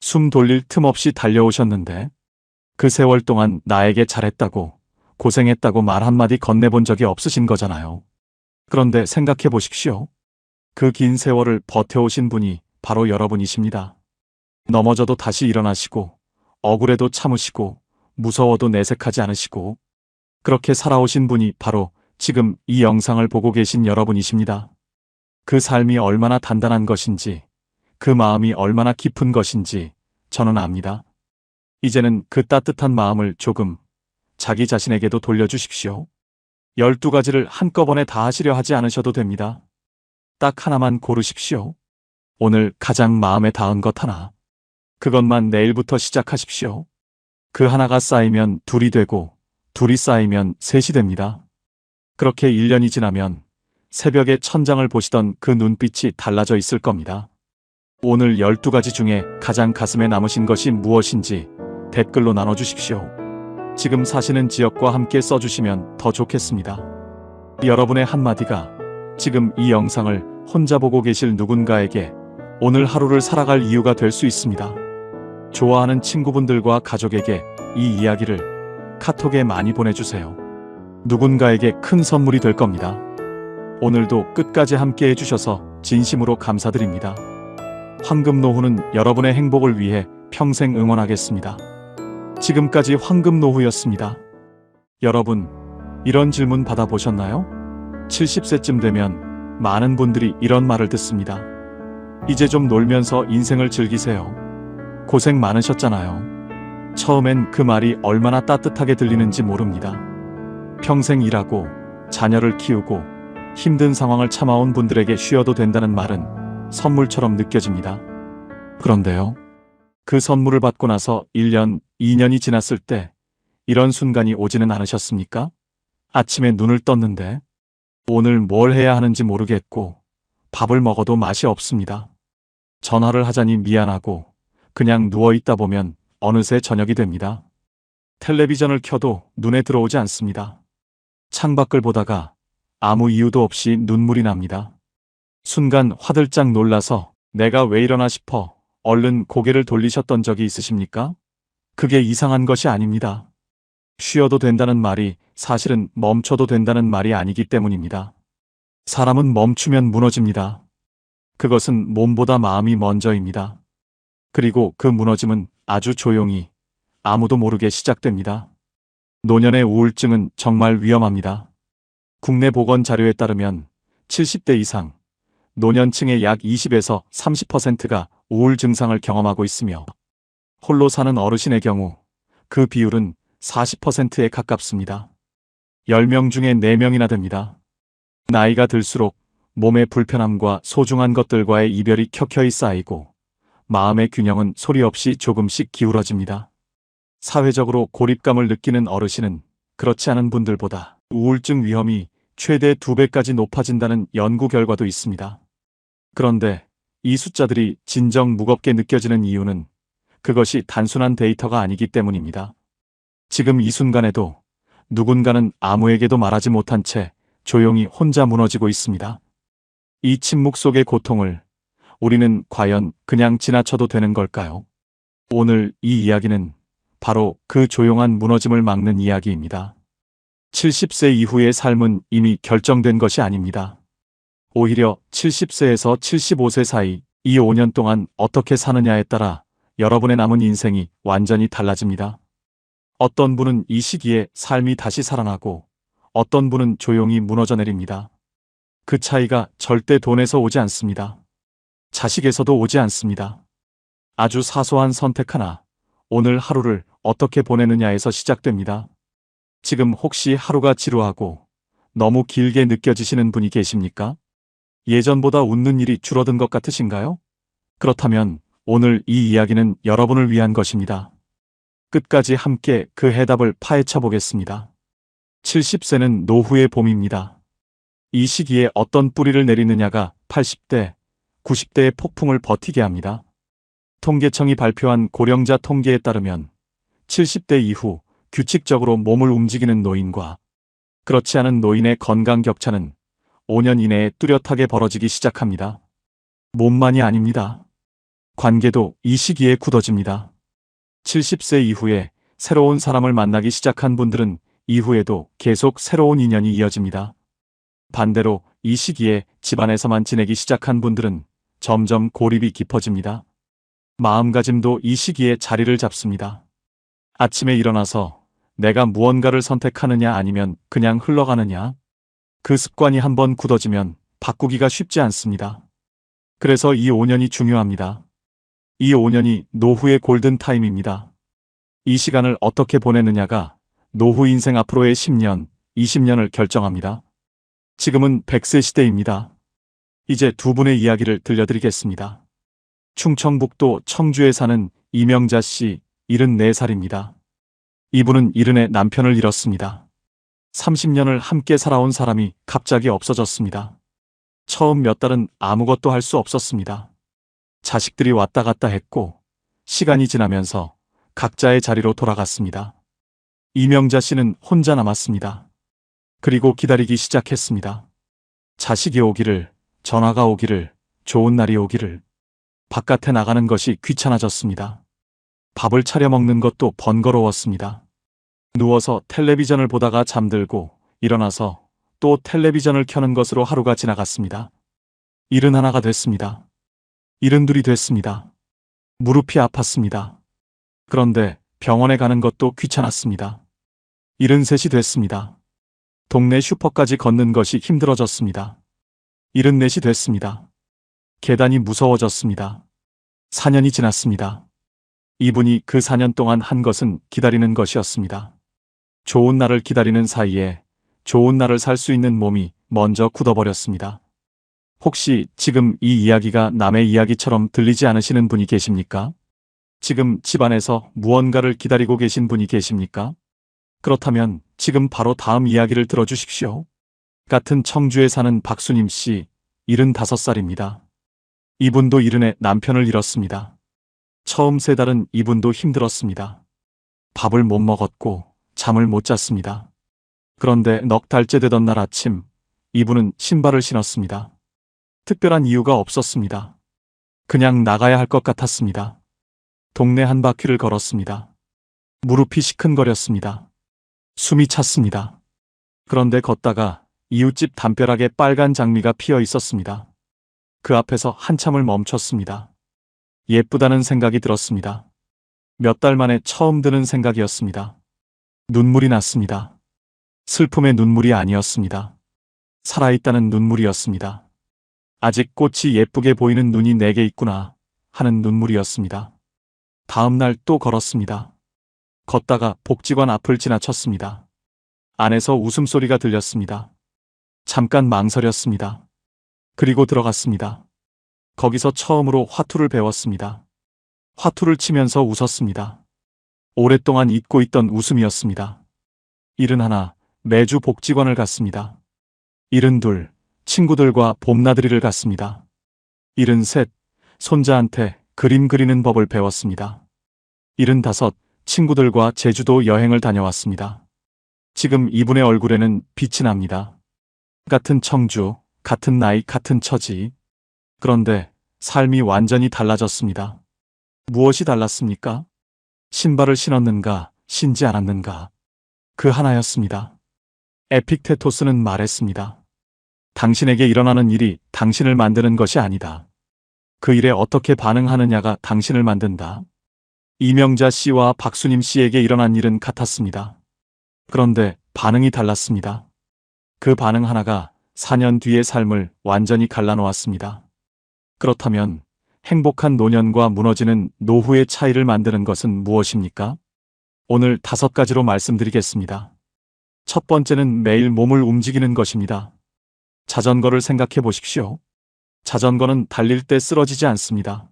숨 돌릴 틈 없이 달려오셨는데 그 세월 동안 나에게 잘했다고, 고생했다고 말 한마디 건네본 적이 없으신 거잖아요. 그런데 생각해 보십시오. 그 긴 세월을 버텨오신 분이 바로 여러분이십니다. 넘어져도 다시 일어나시고, 억울해도 참으시고, 무서워도 내색하지 않으시고, 그렇게 살아오신 분이 바로 지금 이 영상을 보고 계신 여러분이십니다. 그 삶이 얼마나 단단한 것인지, 그 마음이 얼마나 깊은 것인지 저는 압니다. 이제는 그 따뜻한 마음을 조금 자기 자신에게도 돌려주십시오. 12가지를 한꺼번에 다 하시려 하지 않으셔도 됩니다. 딱 하나만 고르십시오. 오늘 가장 마음에 닿은 것 하나. 그것만 내일부터 시작하십시오. 그 하나가 쌓이면 둘이 되고 둘이 쌓이면 셋이 됩니다. 그렇게 1년이 지나면 새벽에 천장을 보시던 그 눈빛이 달라져 있을 겁니다. 오늘 12가지 중에 가장 가슴에 남으신 것이 무엇인지 댓글로 나눠주십시오. 지금 사시는 지역과 함께 써주시면 더 좋겠습니다. 여러분의 한마디가 지금 이 영상을 혼자 보고 계실 누군가에게 오늘 하루를 살아갈 이유가 될 수 있습니다. 좋아하는 친구분들과 가족에게 이 이야기를 카톡에 많이 보내주세요. 누군가에게 큰 선물이 될 겁니다. 오늘도 끝까지 함께 해주셔서 진심으로 감사드립니다. 황금노후는 여러분의 행복을 위해 평생 응원하겠습니다. 지금까지 황금노후였습니다. 여러분, 이런 질문 받아보셨나요? 70세쯤 되면 많은 분들이 이런 말을 듣습니다. 이제 좀 놀면서 인생을 즐기세요. 고생 많으셨잖아요. 처음엔 그 말이 얼마나 따뜻하게 들리는지 모릅니다. 평생 일하고 자녀를 키우고 힘든 상황을 참아온 분들에게 쉬어도 된다는 말은 선물처럼 느껴집니다. 그런데요, 그 선물을 받고 나서 1년, 2년이 지났을 때 이런 순간이 오지는 않으셨습니까? 아침에 눈을 떴는데 오늘 뭘 해야 하는지 모르겠고 밥을 먹어도 맛이 없습니다. 전화를 하자니 미안하고 그냥 누워있다 보면 어느새 저녁이 됩니다. 텔레비전을 켜도 눈에 들어오지 않습니다. 창밖을 보다가 아무 이유도 없이 눈물이 납니다. 순간 화들짝 놀라서 내가 왜 이러나 싶어 얼른 고개를 돌리셨던 적이 있으십니까? 그게 이상한 것이 아닙니다. 쉬어도 된다는 말이 사실은 멈춰도 된다는 말이 아니기 때문입니다. 사람은 멈추면 무너집니다. 그것은 몸보다 마음이 먼저입니다. 그리고 그 무너짐은 아주 조용히 아무도 모르게 시작됩니다. 노년의 우울증은 정말 위험합니다. 국내 보건 자료에 따르면 70대 이상 노년층의 약 20에서 30%가 우울 증상을 경험하고 있으며 홀로 사는 어르신의 경우 그 비율은 40%에 가깝습니다. 10명 중에 4명이나 됩니다. 나이가 들수록 몸의 불편함과 소중한 것들과의 이별이 켜켜이 쌓이고 마음의 균형은 소리 없이 조금씩 기울어집니다. 사회적으로 고립감을 느끼는 어르신은 그렇지 않은 분들보다 우울증 위험이 최대 2배까지 높아진다는 연구 결과도 있습니다. 그런데 이 숫자들이 진정 무겁게 느껴지는 이유는 그것이 단순한 데이터가 아니기 때문입니다. 지금 이 순간에도 누군가는 아무에게도 말하지 못한 채 조용히 혼자 무너지고 있습니다. 이 침묵 속의 고통을 우리는 과연 그냥 지나쳐도 되는 걸까요? 오늘 이 이야기는 바로 그 조용한 무너짐을 막는 이야기입니다. 70세 이후의 삶은 이미 결정된 것이 아닙니다. 오히려 70세에서 75세 사이 이 5년 동안 어떻게 사느냐에 따라 여러분의 남은 인생이 완전히 달라집니다. 어떤 분은 이 시기에 삶이 다시 살아나고 어떤 분은 조용히 무너져 내립니다. 그 차이가 절대 돈에서 오지 않습니다. 자식에서도 오지 않습니다. 아주 사소한 선택 하나, 오늘 하루를 어떻게 보내느냐에서 시작됩니다. 지금 혹시 하루가 지루하고 너무 길게 느껴지시는 분이 계십니까? 예전보다 웃는 일이 줄어든 것 같으신가요? 그렇다면 오늘 이 이야기는 여러분을 위한 것입니다. 끝까지 함께 그 해답을 파헤쳐 보겠습니다. 70세는 노후의 봄입니다. 이 시기에 어떤 뿌리를 내리느냐가 80대, 90대의 폭풍을 버티게 합니다. 통계청이 발표한 고령자 통계에 따르면 70대 이후 규칙적으로 몸을 움직이는 노인과 그렇지 않은 노인의 건강 격차는 5년 이내에 뚜렷하게 벌어지기 시작합니다. 몸만이 아닙니다. 관계도 이 시기에 굳어집니다. 70세 이후에 새로운 사람을 만나기 시작한 분들은 이후에도 계속 새로운 인연이 이어집니다. 반대로 이 시기에 집안에서만 지내기 시작한 분들은 점점 고립이 깊어집니다. 마음가짐도 이 시기에 자리를 잡습니다. 아침에 일어나서 내가 무언가를 선택하느냐 아니면 그냥 흘러가느냐, 그 습관이 한번 굳어지면 바꾸기가 쉽지 않습니다. 그래서 이 5년이 중요합니다. 이 5년이 노후의 골든타임입니다. 이 시간을 어떻게 보내느냐가 노후 인생 앞으로의 10년, 20년을 결정합니다. 지금은 100세 시대입니다. 이제 두 분의 이야기를 들려드리겠습니다. 충청북도 청주에 사는 이명자 씨, 74살입니다. 이분은 이른에 남편을 잃었습니다. 30년을 함께 살아온 사람이 갑자기 없어졌습니다. 처음 몇 달은 아무것도 할 수 없었습니다. 자식들이 왔다 갔다 했고 시간이 지나면서 각자의 자리로 돌아갔습니다. 이명자 씨는 혼자 남았습니다. 그리고 기다리기 시작했습니다. 자식이 오기를, 전화가 오기를, 좋은 날이 오기를. 바깥에 나가는 것이 귀찮아졌습니다. 밥을 차려 먹는 것도 번거로웠습니다. 누워서 텔레비전을 보다가 잠들고 일어나서 또 텔레비전을 켜는 것으로 하루가 지나갔습니다. 71가 됐습니다. 72이 됐습니다. 무릎이 아팠습니다. 그런데 병원에 가는 것도 귀찮았습니다. 73이 됐습니다. 동네 슈퍼까지 걷는 것이 힘들어졌습니다. 74이 됐습니다. 계단이 무서워졌습니다. 4년이 지났습니다. 이분이 그 4년 동안 한 것은 기다리는 것이었습니다. 좋은 날을 기다리는 사이에 좋은 날을 살 수 있는 몸이 먼저 굳어버렸습니다. 혹시 지금 이 이야기가 남의 이야기처럼 들리지 않으시는 분이 계십니까? 지금 집안에서 무언가를 기다리고 계신 분이 계십니까? 그렇다면 지금 바로 다음 이야기를 들어주십시오. 같은 청주에 사는 박수님 씨, 75살입니다. 이분도 70에 남편을 잃었습니다. 처음 3달은 이분도 힘들었습니다. 밥을 못 먹었고 잠을 못 잤습니다. 그런데 넉 달째 되던 날 아침, 이분은 신발을 신었습니다. 특별한 이유가 없었습니다. 그냥 나가야 할 것 같았습니다. 동네 한 바퀴를 걸었습니다. 무릎이 시큰거렸습니다. 숨이 찼습니다. 그런데 걷다가 이웃집 담벼락에 빨간 장미가 피어 있었습니다. 그 앞에서 한참을 멈췄습니다. 예쁘다는 생각이 들었습니다. 몇 달 만에 처음 드는 생각이었습니다. 눈물이 났습니다. 슬픔의 눈물이 아니었습니다. 살아있다는 눈물이었습니다. 아직 꽃이 예쁘게 보이는 눈이 내게 있구나 하는 눈물이었습니다. 다음 날 또 걸었습니다. 걷다가 복지관 앞을 지나쳤습니다. 안에서 웃음소리가 들렸습니다. 잠깐 망설였습니다. 그리고 들어갔습니다. 거기서 처음으로 화투를 배웠습니다. 화투를 치면서 웃었습니다. 오랫동안 잊고 있던 웃음이었습니다. 71, 매주 복지관을 갔습니다. 72, 친구들과 봄나들이를 갔습니다. 73, 손자한테 그림 그리는 법을 배웠습니다. 75, 친구들과 제주도 여행을 다녀왔습니다. 지금 이분의 얼굴에는 빛이 납니다. 같은 청주, 같은 나이, 같은 처지. 그런데 삶이 완전히 달라졌습니다. 무엇이 달랐습니까? 신발을 신었는가, 신지 않았는가. 그 하나였습니다. 에픽테토스는 말했습니다. 당신에게 일어나는 일이 당신을 만드는 것이 아니다. 그 일에 어떻게 반응하느냐가 당신을 만든다. 이명자 씨와 박수님 씨에게 일어난 일은 같았습니다. 그런데 반응이 달랐습니다. 그 반응 하나가 4년 뒤의 삶을 완전히 갈라놓았습니다. 그렇다면 행복한 노년과 무너지는 노후의 차이를 만드는 것은 무엇입니까? 오늘 5가지로 말씀드리겠습니다. 첫 번째는 매일 몸을 움직이는 것입니다. 자전거를 생각해 보십시오. 자전거는 달릴 때 쓰러지지 않습니다.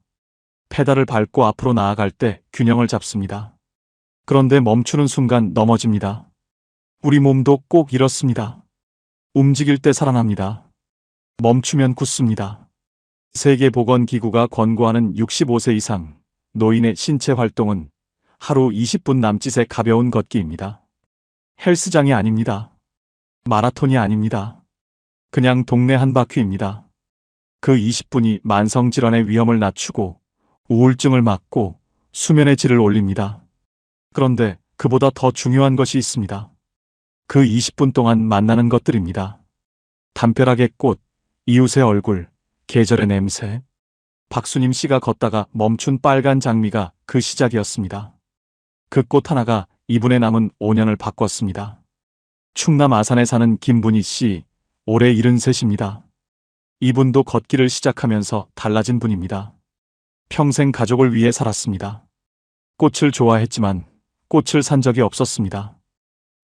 페달을 밟고 앞으로 나아갈 때 균형을 잡습니다. 그런데 멈추는 순간 넘어집니다. 우리 몸도 꼭 이렇습니다. 움직일 때 살아납니다. 멈추면 굳습니다. 세계보건기구가 권고하는 65세 이상 노인의 신체 활동은 하루 20분 남짓의 가벼운 걷기입니다. 헬스장이 아닙니다. 마라톤이 아닙니다. 그냥 동네 한 바퀴입니다. 그 20분이 만성질환의 위험을 낮추고 우울증을 막고 수면의 질을 올립니다. 그런데 그보다 더 중요한 것이 있습니다. 그 20분 동안 만나는 것들입니다. 담벼락의 꽃, 이웃의 얼굴, 계절의 냄새. 박수님 씨가 걷다가 멈춘 빨간 장미가 그 시작이었습니다. 그 꽃 하나가 이분의 남은 5년을 바꿨습니다. 충남 아산에 사는 김분희 씨, 올해 73입니다. 이분도 걷기를 시작하면서 달라진 분입니다. 평생 가족을 위해 살았습니다. 꽃을 좋아했지만 꽃을 산 적이 없었습니다.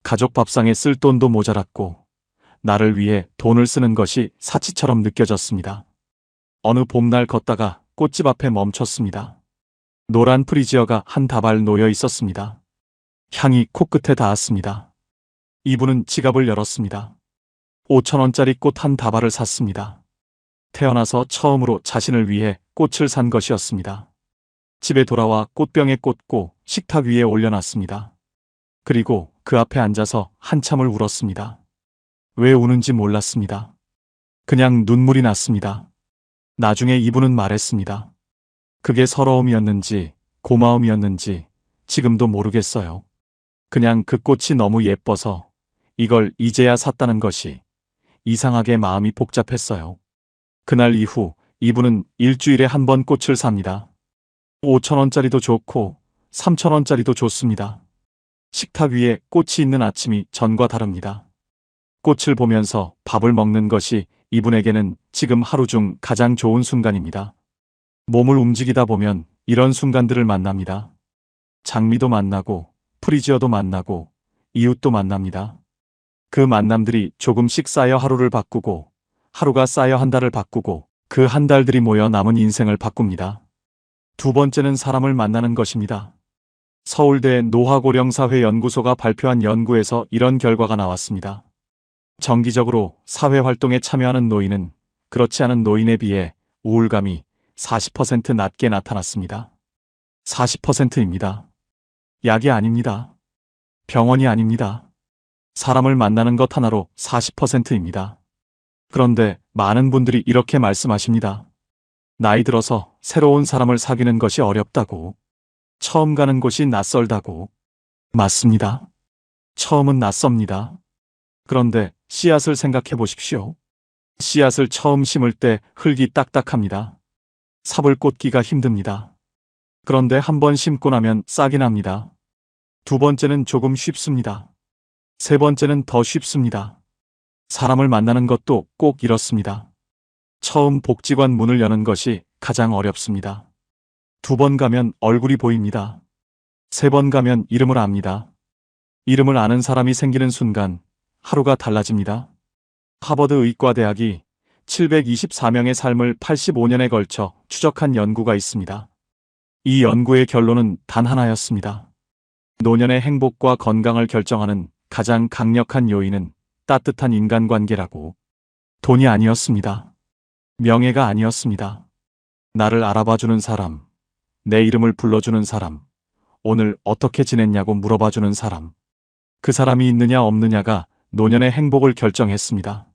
가족 밥상에 쓸 돈도 모자랐고 나를 위해 돈을 쓰는 것이 사치처럼 느껴졌습니다. 어느 봄날 걷다가 꽃집 앞에 멈췄습니다. 노란 프리지어가 한 다발 놓여 있었습니다. 향이 코끝에 닿았습니다. 이분은 지갑을 열었습니다. 5,000원짜리 꽃 한 다발을 샀습니다. 태어나서 처음으로 자신을 위해 꽃을 산 것이었습니다. 집에 돌아와 꽃병에 꽂고 식탁 위에 올려놨습니다. 그리고 그 앞에 앉아서 한참을 울었습니다. 왜 우는지 몰랐습니다. 그냥 눈물이 났습니다. 나중에 이분은 말했습니다. 그게 서러움이었는지 고마움이었는지 지금도 모르겠어요. 그냥 그 꽃이 너무 예뻐서 이걸 이제야 샀다는 것이 이상하게 마음이 복잡했어요. 그날 이후 이분은 일주일에 한 번 꽃을 삽니다. 5,000원짜리도 좋고 3,000원짜리도 좋습니다. 식탁 위에 꽃이 있는 아침이 전과 다릅니다. 꽃을 보면서 밥을 먹는 것이 이분에게는 지금 하루 중 가장 좋은 순간입니다. 몸을 움직이다 보면 이런 순간들을 만납니다. 장미도 만나고 프리지어도 만나고 이웃도 만납니다. 그 만남들이 조금씩 쌓여 하루를 바꾸고 하루가 쌓여 한 달을 바꾸고 그 한 달들이 모여 남은 인생을 바꿉니다. 두 번째는 사람을 만나는 것입니다. 서울대 노화고령사회연구소가 발표한 연구에서 이런 결과가 나왔습니다. 정기적으로 사회활동에 참여하는 노인은 그렇지 않은 노인에 비해 우울감이 40% 낮게 나타났습니다. 40%입니다. 약이 아닙니다. 병원이 아닙니다. 사람을 만나는 것 하나로 40%입니다. 그런데 많은 분들이 이렇게 말씀하십니다. 나이 들어서 새로운 사람을 사귀는 것이 어렵다고. 처음 가는 곳이 낯설다고. 맞습니다. 처음은 낯섭니다. 그런데 씨앗을 생각해 보십시오. 씨앗을 처음 심을 때 흙이 딱딱합니다. 삽을 꽂기가 힘듭니다. 그런데 한 번 심고 나면 싹이 납니다. 두 번째는 조금 쉽습니다. 세 번째는 더 쉽습니다. 사람을 만나는 것도 꼭 이렇습니다. 처음 복지관 문을 여는 것이 가장 어렵습니다. 두 번 가면 얼굴이 보입니다. 세 번 가면 이름을 압니다. 이름을 아는 사람이 생기는 순간 하루가 달라집니다. 하버드 의과대학이 724명의 삶을 85년에 걸쳐 추적한 연구가 있습니다. 이 연구의 결론은 단 하나였습니다. 노년의 행복과 건강을 결정하는 가장 강력한 요인은 따뜻한 인간관계라고. 돈이 아니었습니다. 명예가 아니었습니다. 나를 알아봐주는 사람, 내 이름을 불러주는 사람, 오늘 어떻게 지냈냐고 물어봐주는 사람. 그 사람이 있느냐 없느냐가 노년의 행복을 결정했습니다.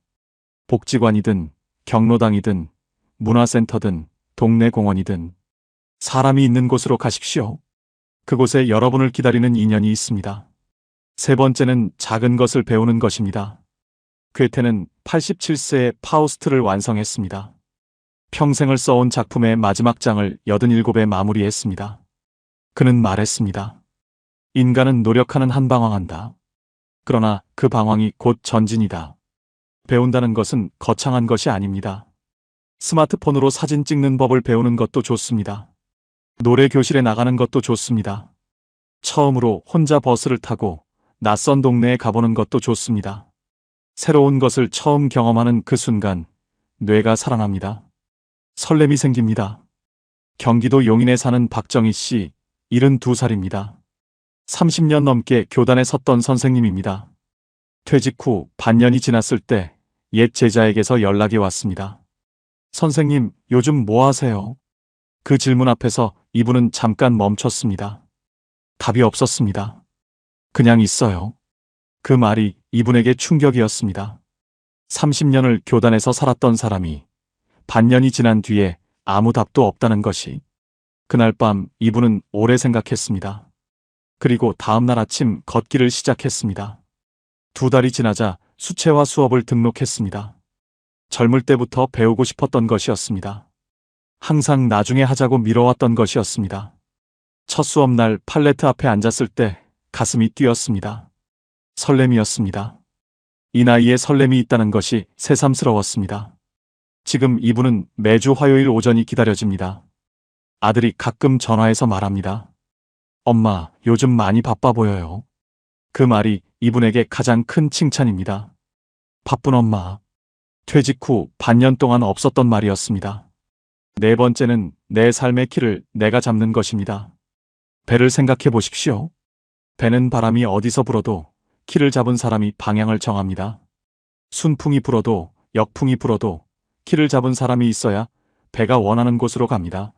복지관이든 경로당이든 문화센터든 동네 공원이든 사람이 있는 곳으로 가십시오. 그곳에 여러분을 기다리는 인연이 있습니다. 세 번째는 작은 것을 배우는 것입니다. 괴테는 87세에 파우스트를 완성했습니다. 평생을 써온 작품의 마지막 장을 87에 마무리했습니다. 그는 말했습니다. 인간은 노력하는 한 방황한다. 그러나 그 방황이 곧 전진이다. 배운다는 것은 거창한 것이 아닙니다. 스마트폰으로 사진 찍는 법을 배우는 것도 좋습니다. 노래 교실에 나가는 것도 좋습니다. 처음으로 혼자 버스를 타고 낯선 동네에 가보는 것도 좋습니다. 새로운 것을 처음 경험하는 그 순간 뇌가 살아납니다. 설렘이 생깁니다. 경기도 용인에 사는 박정희 씨, 72살입니다. 30년 넘게 교단에 섰던 선생님입니다. 퇴직 후 반년이 지났을 때 옛 제자에게서 연락이 왔습니다. 선생님, 요즘 뭐 하세요? 그 질문 앞에서 이분은 잠깐 멈췄습니다. 답이 없었습니다. 그냥 있어요. 그 말이 이분에게 충격이었습니다. 30년을 교단에서 살았던 사람이 반년이 지난 뒤에 아무 답도 없다는 것이. 그날 밤 이분은 오래 생각했습니다. 그리고 다음날 아침 걷기를 시작했습니다. 2달이 지나자 수채화 수업을 등록했습니다. 젊을 때부터 배우고 싶었던 것이었습니다. 항상 나중에 하자고 미뤄왔던 것이었습니다. 첫 수업날 팔레트 앞에 앉았을 때 가슴이 뛰었습니다. 설렘이었습니다. 이 나이에 설렘이 있다는 것이 새삼스러웠습니다. 지금 이분은 매주 화요일 오전이 기다려집니다. 아들이 가끔 전화해서 말합니다. 엄마, 요즘 많이 바빠 보여요. 그 말이 이분에게 가장 큰 칭찬입니다. 바쁜 엄마. 퇴직 후 반년 동안 없었던 말이었습니다. 네 번째는 내 삶의 키를 내가 잡는 것입니다. 배를 생각해 보십시오. 배는 바람이 어디서 불어도 키를 잡은 사람이 방향을 정합니다. 순풍이 불어도 역풍이 불어도 키를 잡은 사람이 있어야 배가 원하는 곳으로 갑니다.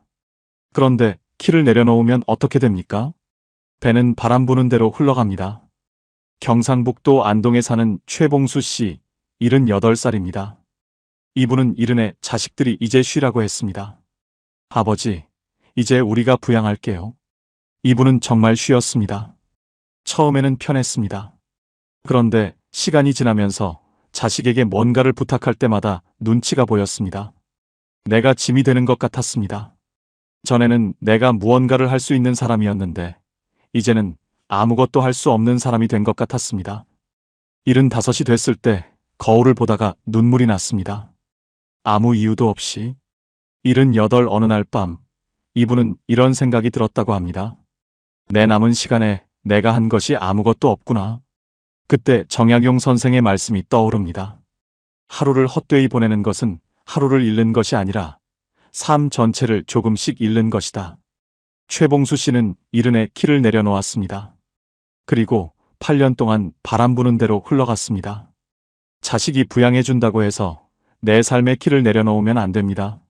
그런데 키를 내려놓으면 어떻게 됩니까? 배는 바람 부는 대로 흘러갑니다. 경상북도 안동에 사는 최봉수 씨, 78살입니다. 이분은 이른에 자식들이 이제 쉬라고 했습니다. 아버지, 이제 우리가 부양할게요. 이분은 정말 쉬었습니다. 처음에는 편했습니다. 그런데 시간이 지나면서 자식에게 뭔가를 부탁할 때마다 눈치가 보였습니다. 내가 짐이 되는 것 같았습니다. 전에는 내가 무언가를 할 수 있는 사람이었는데 이제는 아무것도 할 수 없는 사람이 된 것 같았습니다. 75이 됐을 때 거울을 보다가 눈물이 났습니다. 아무 이유도 없이. 78 어느 날 밤 이분은 이런 생각이 들었다고 합니다. 내 남은 시간에 내가 한 것이 아무것도 없구나. 그때 정약용 선생의 말씀이 떠오릅니다. 하루를 헛되이 보내는 것은 하루를 잃는 것이 아니라 삶 전체를 조금씩 잃는 것이다. 최봉수 씨는 이른에 키를 내려놓았습니다. 그리고 8년 동안 바람 부는 대로 흘러갔습니다. 자식이 부양해준다고 해서 내 삶의 키를 내려놓으면 안 됩니다.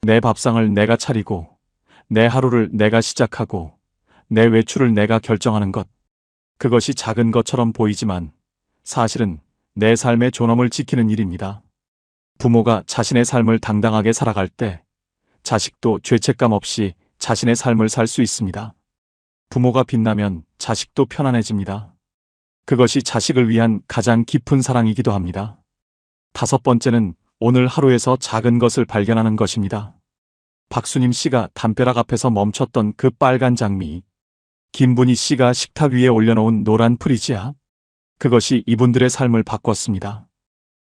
내 밥상을 내가 차리고 내 하루를 내가 시작하고 내 외출을 내가 결정하는 것. 그것이 작은 것처럼 보이지만 사실은 내 삶의 존엄을 지키는 일입니다. 부모가 자신의 삶을 당당하게 살아갈 때 자식도 죄책감 없이 자신의 삶을 살 수 있습니다. 부모가 빛나면 자식도 편안해집니다. 그것이 자식을 위한 가장 깊은 사랑이기도 합니다. 5번째는 오늘 하루에서 작은 것을 발견하는 것입니다. 박수님 씨가 담벼락 앞에서 멈췄던 그 빨간 장미, 김분희 씨가 식탁 위에 올려놓은 노란 프리지아, 그것이 이분들의 삶을 바꿨습니다.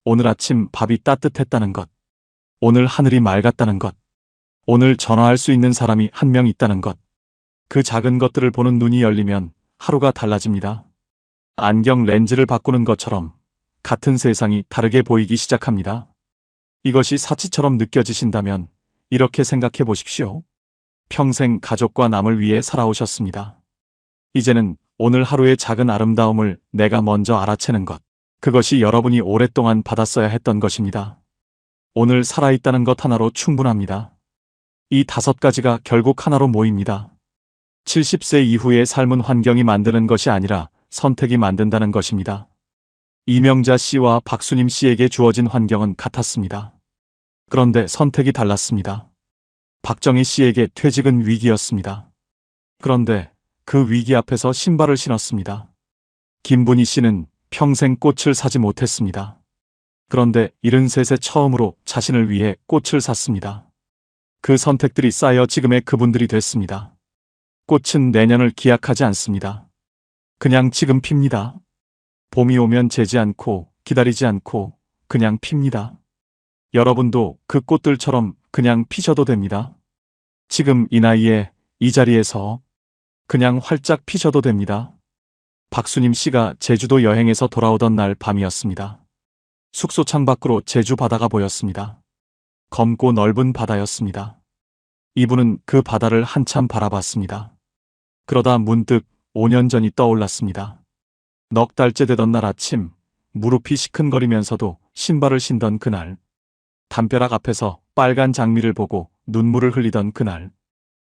오늘 아침 밥이 따뜻했다는 것, 오늘 하늘이 맑았다는 것, 오늘 전화할 수 있는 사람이 한 명 있다는 것. 그 작은 것들을 보는 눈이 열리면 하루가 달라집니다. 안경 렌즈를 바꾸는 것처럼 같은 세상이 다르게 보이기 시작합니다. 이것이 사치처럼 느껴지신다면 이렇게 생각해 보십시오. 평생 가족과 남을 위해 살아오셨습니다. 이제는 오늘 하루의 작은 아름다움을 내가 먼저 알아채는 것. 그것이 여러분이 오랫동안 받았어야 했던 것입니다. 오늘 살아있다는 것 하나로 충분합니다. 이 5가지가 결국 하나로 모입니다. 70세 이후의 삶은 환경이 만드는 것이 아니라 선택이 만든다는 것입니다. 이명자 씨와 박수님 씨에게 주어진 환경은 같았습니다. 그런데 선택이 달랐습니다. 박정희 씨에게 퇴직은 위기였습니다. 그런데 그 위기 앞에서 신발을 신었습니다. 김분희 씨는 평생 꽃을 사지 못했습니다. 그런데 73세 처음으로 자신을 위해 꽃을 샀습니다. 그 선택들이 쌓여 지금의 그분들이 됐습니다. 꽃은 내년을 기약하지 않습니다. 그냥 지금 핍니다. 봄이 오면 재지 않고 기다리지 않고 그냥 핍니다. 여러분도 그 꽃들처럼 그냥 피셔도 됩니다. 지금 이 나이에 이 자리에서 그냥 활짝 피셔도 됩니다. 박수님 씨가 제주도 여행에서 돌아오던 날 밤이었습니다. 숙소 창 밖으로 제주 바다가 보였습니다. 검고 넓은 바다였습니다. 이분은 그 바다를 한참 바라봤습니다. 그러다 문득 5년 전이 떠올랐습니다. 넉 달째 되던 날 아침, 무릎이 시큰거리면서도 신발을 신던 그날, 담벼락 앞에서 빨간 장미를 보고 눈물을 흘리던 그날,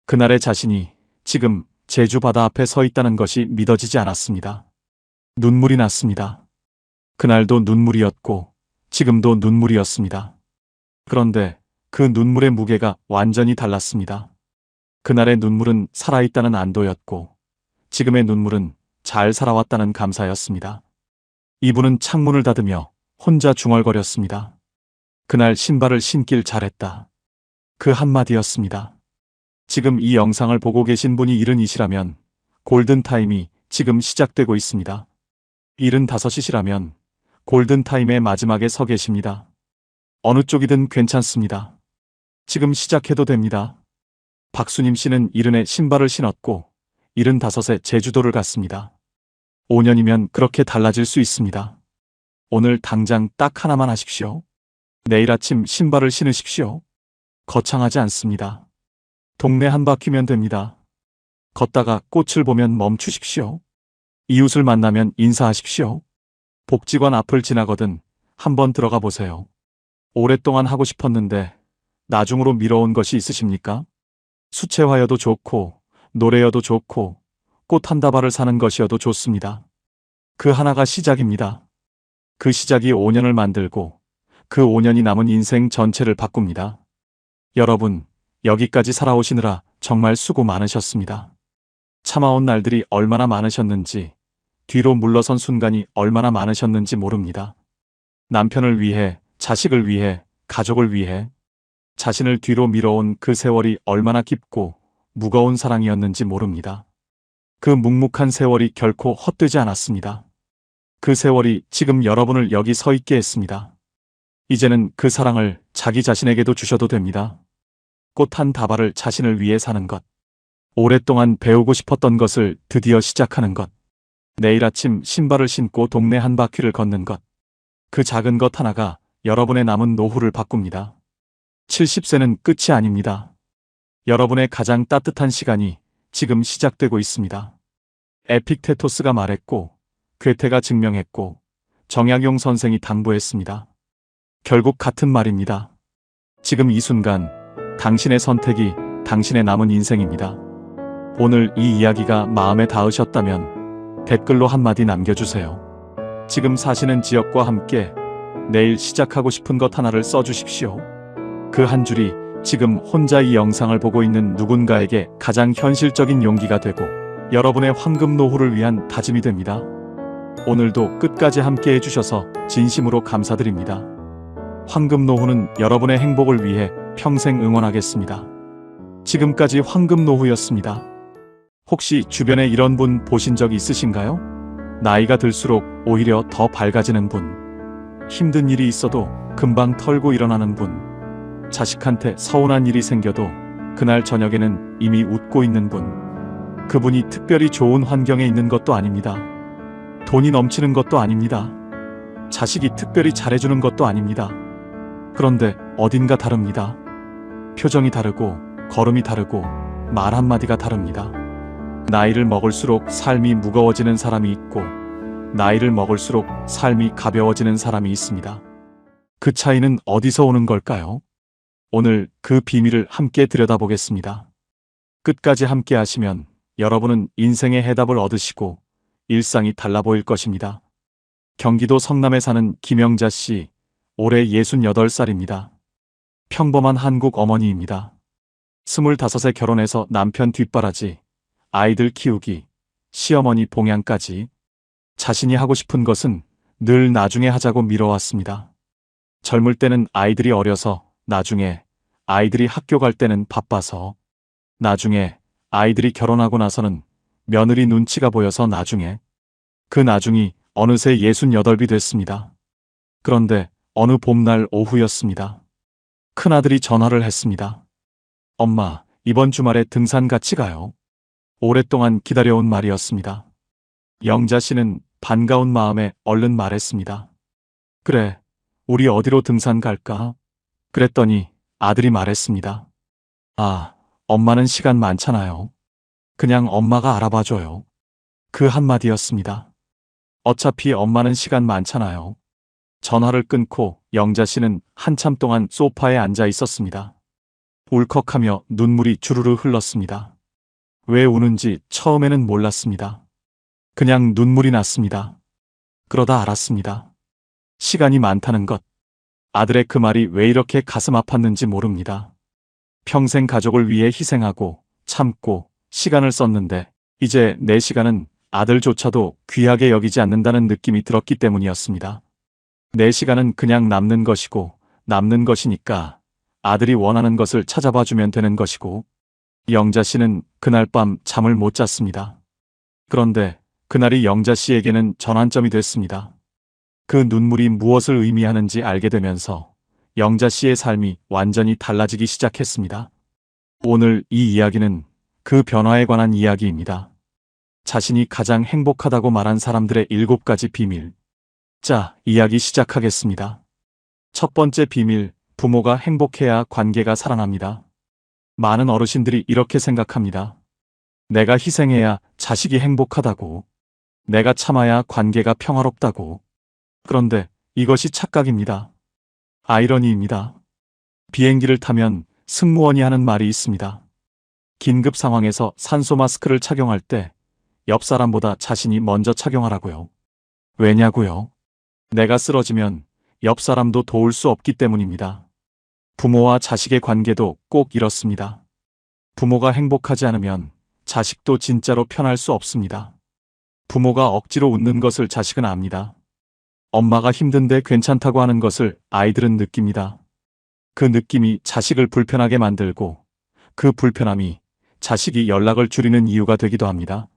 그날의 자신이 지금 제주 바다 앞에 서 있다는 것이 믿어지지 않았습니다. 눈물이 났습니다. 그날도 눈물이었고 지금도 눈물이었습니다. 그런데 그 눈물의 무게가 완전히 달랐습니다. 그날의 눈물은 살아있다는 안도였고 지금의 눈물은 잘 살아왔다는 감사였습니다. 이분은 창문을 닫으며 혼자 중얼거렸습니다. 그날 신발을 신길 잘했다. 그 한마디였습니다. 지금 이 영상을 보고 계신 분이 70이시라면 골든타임이 지금 시작되고 있습니다. 75이시라면 골든타임의 마지막에 서 계십니다. 어느 쪽이든 괜찮습니다. 지금 시작해도 됩니다. 박수님 씨는 70에 신발을 신었고 75에 제주도를 갔습니다. 5년이면 그렇게 달라질 수 있습니다. 오늘 당장 딱 하나만 하십시오. 내일 아침 신발을 신으십시오. 거창하지 않습니다. 동네 한 바퀴면 됩니다. 걷다가 꽃을 보면 멈추십시오. 이웃을 만나면 인사하십시오. 복지관 앞을 지나거든 한번 들어가 보세요. 오랫동안 하고 싶었는데 나중으로 미뤄온 것이 있으십니까? 수채화여도 좋고 노래여도 좋고 꽃 한 다발을 사는 것이어도 좋습니다. 그 하나가 시작입니다. 그 시작이 5년을 만들고 그 5년이 남은 인생 전체를 바꿉니다. 여러분, 여기까지 살아오시느라 정말 수고 많으셨습니다. 참아온 날들이 얼마나 많으셨는지, 뒤로 물러선 순간이 얼마나 많으셨는지 모릅니다. 남편을 위해, 자식을 위해, 가족을 위해 자신을 뒤로 밀어온 그 세월이 얼마나 깊고 무거운 사랑이었는지 모릅니다. 그 묵묵한 세월이 결코 헛되지 않았습니다. 그 세월이 지금 여러분을 여기 서 있게 했습니다. 이제는 그 사랑을 자기 자신에게도 주셔도 됩니다. 꽃 한 다발을 자신을 위해 사는 것. 오랫동안 배우고 싶었던 것을 드디어 시작하는 것. 내일 아침 신발을 신고 동네 한 바퀴를 걷는 것. 그 작은 것 하나가 여러분의 남은 노후를 바꿉니다. 70세는 끝이 아닙니다. 여러분의 가장 따뜻한 시간이 지금 시작되고 있습니다. 에픽테토스가 말했고, 괴테가 증명했고, 정약용 선생이 당부했습니다. 결국 같은 말입니다. 지금 이 순간, 당신의 선택이 당신의 남은 인생입니다. 오늘 이 이야기가 마음에 닿으셨다면 댓글로 한마디 남겨주세요. 지금 사시는 지역과 함께 내일 시작하고 싶은 것 하나를 써주십시오. 그 한 줄이 지금 혼자 이 영상을 보고 있는 누군가에게 가장 현실적인 용기가 되고 여러분의 황금 노후를 위한 다짐이 됩니다. 오늘도 끝까지 함께 해주셔서 진심으로 감사드립니다. 황금 노후는 여러분의 행복을 위해 평생 응원하겠습니다. 지금까지 황금 노후였습니다. 혹시 주변에 이런 분 보신 적 있으신가요? 나이가 들수록 오히려 더 밝아지는 분, 힘든 일이 있어도 금방 털고 일어나는 분, 자식한테 서운한 일이 생겨도 그날 저녁에는 이미 웃고 있는 분, 그분이 특별히 좋은 환경에 있는 것도 아닙니다. 돈이 넘치는 것도 아닙니다. 자식이 특별히 잘해주는 것도 아닙니다. 그런데 어딘가 다릅니다. 표정이 다르고 걸음이 다르고 말 한마디가 다릅니다. 나이를 먹을수록 삶이 무거워지는 사람이 있고 나이를 먹을수록 삶이 가벼워지는 사람이 있습니다. 그 차이는 어디서 오는 걸까요? 오늘 그 비밀을 함께 들여다보겠습니다. 끝까지 함께 하시면 여러분은 인생의 해답을 얻으시고 일상이 달라 보일 것입니다. 경기도 성남에 사는 김영자 씨, 올해 68살입니다. 평범한 한국 어머니입니다. 25세 결혼해서 남편 뒷바라지, 아이들 키우기, 시어머니 봉양까지 자신이 하고 싶은 것은 늘 나중에 하자고 미뤄왔습니다. 젊을 때는 아이들이 어려서, 나중에 아이들이 학교 갈 때는 바빠서, 나중에 아이들이 결혼하고 나서는 며느리 눈치가 보여서 나중에, 그 나중이 어느새 68이 됐습니다. 그런데 어느 봄날 오후였습니다. 큰아들이 전화를 했습니다. 엄마, 이번 주말에 등산 같이 가요. 오랫동안 기다려온 말이었습니다. 영자 씨는 반가운 마음에 얼른 말했습니다. 그래, 우리 어디로 등산 갈까? 그랬더니 아들이 말했습니다. 아, 엄마는 시간 많잖아요. 그냥 엄마가 알아봐줘요. 그 한마디였습니다. 어차피 엄마는 시간 많잖아요. 전화를 끊고 영자 씨는 한참 동안 소파에 앉아 있었습니다. 울컥하며 눈물이 주르르 흘렀습니다. 왜 우는지 처음에는 몰랐습니다. 그냥 눈물이 났습니다. 그러다 알았습니다. 시간이 많다는 것. 아들의 그 말이 왜 이렇게 가슴 아팠는지 모릅니다. 평생 가족을 위해 희생하고 참고 시간을 썼는데 이제 내 시간은 아들조차도 귀하게 여기지 않는다는 느낌이 들었기 때문이었습니다. 내 시간은 그냥 남는 것이고 남는 것이니까 아들이 원하는 것을 찾아봐 주면 되는 것이고. 영자 씨는 그날 밤 잠을 못 잤습니다. 그런데 그날이 영자 씨에게는 전환점이 됐습니다. 그 눈물이 무엇을 의미하는지 알게 되면서 영자 씨의 삶이 완전히 달라지기 시작했습니다. 오늘 이 이야기는 그 변화에 관한 이야기입니다. 자신이 가장 행복하다고 말한 사람들의 7가지 비밀. 자, 이야기 시작하겠습니다. 첫 번째 비밀, 부모가 행복해야 관계가 살아납니다. 많은 어르신들이 이렇게 생각합니다. 내가 희생해야 자식이 행복하다고. 내가 참아야 관계가 평화롭다고. 그런데 이것이 착각입니다. 아이러니입니다. 비행기를 타면 승무원이 하는 말이 있습니다. 긴급 상황에서 산소 마스크를 착용할 때 옆 사람보다 자신이 먼저 착용하라고요. 왜냐고요? 내가 쓰러지면 옆 사람도 도울 수 없기 때문입니다. 부모와 자식의 관계도 꼭 이렇습니다. 부모가 행복하지 않으면 자식도 진짜로 편할 수 없습니다. 부모가 억지로 웃는 것을 자식은 압니다. 엄마가 힘든데 괜찮다고 하는 것을 아이들은 느낍니다. 그 느낌이 자식을 불편하게 만들고 그 불편함이 자식이 연락을 줄이는 이유가 되기도 합니다.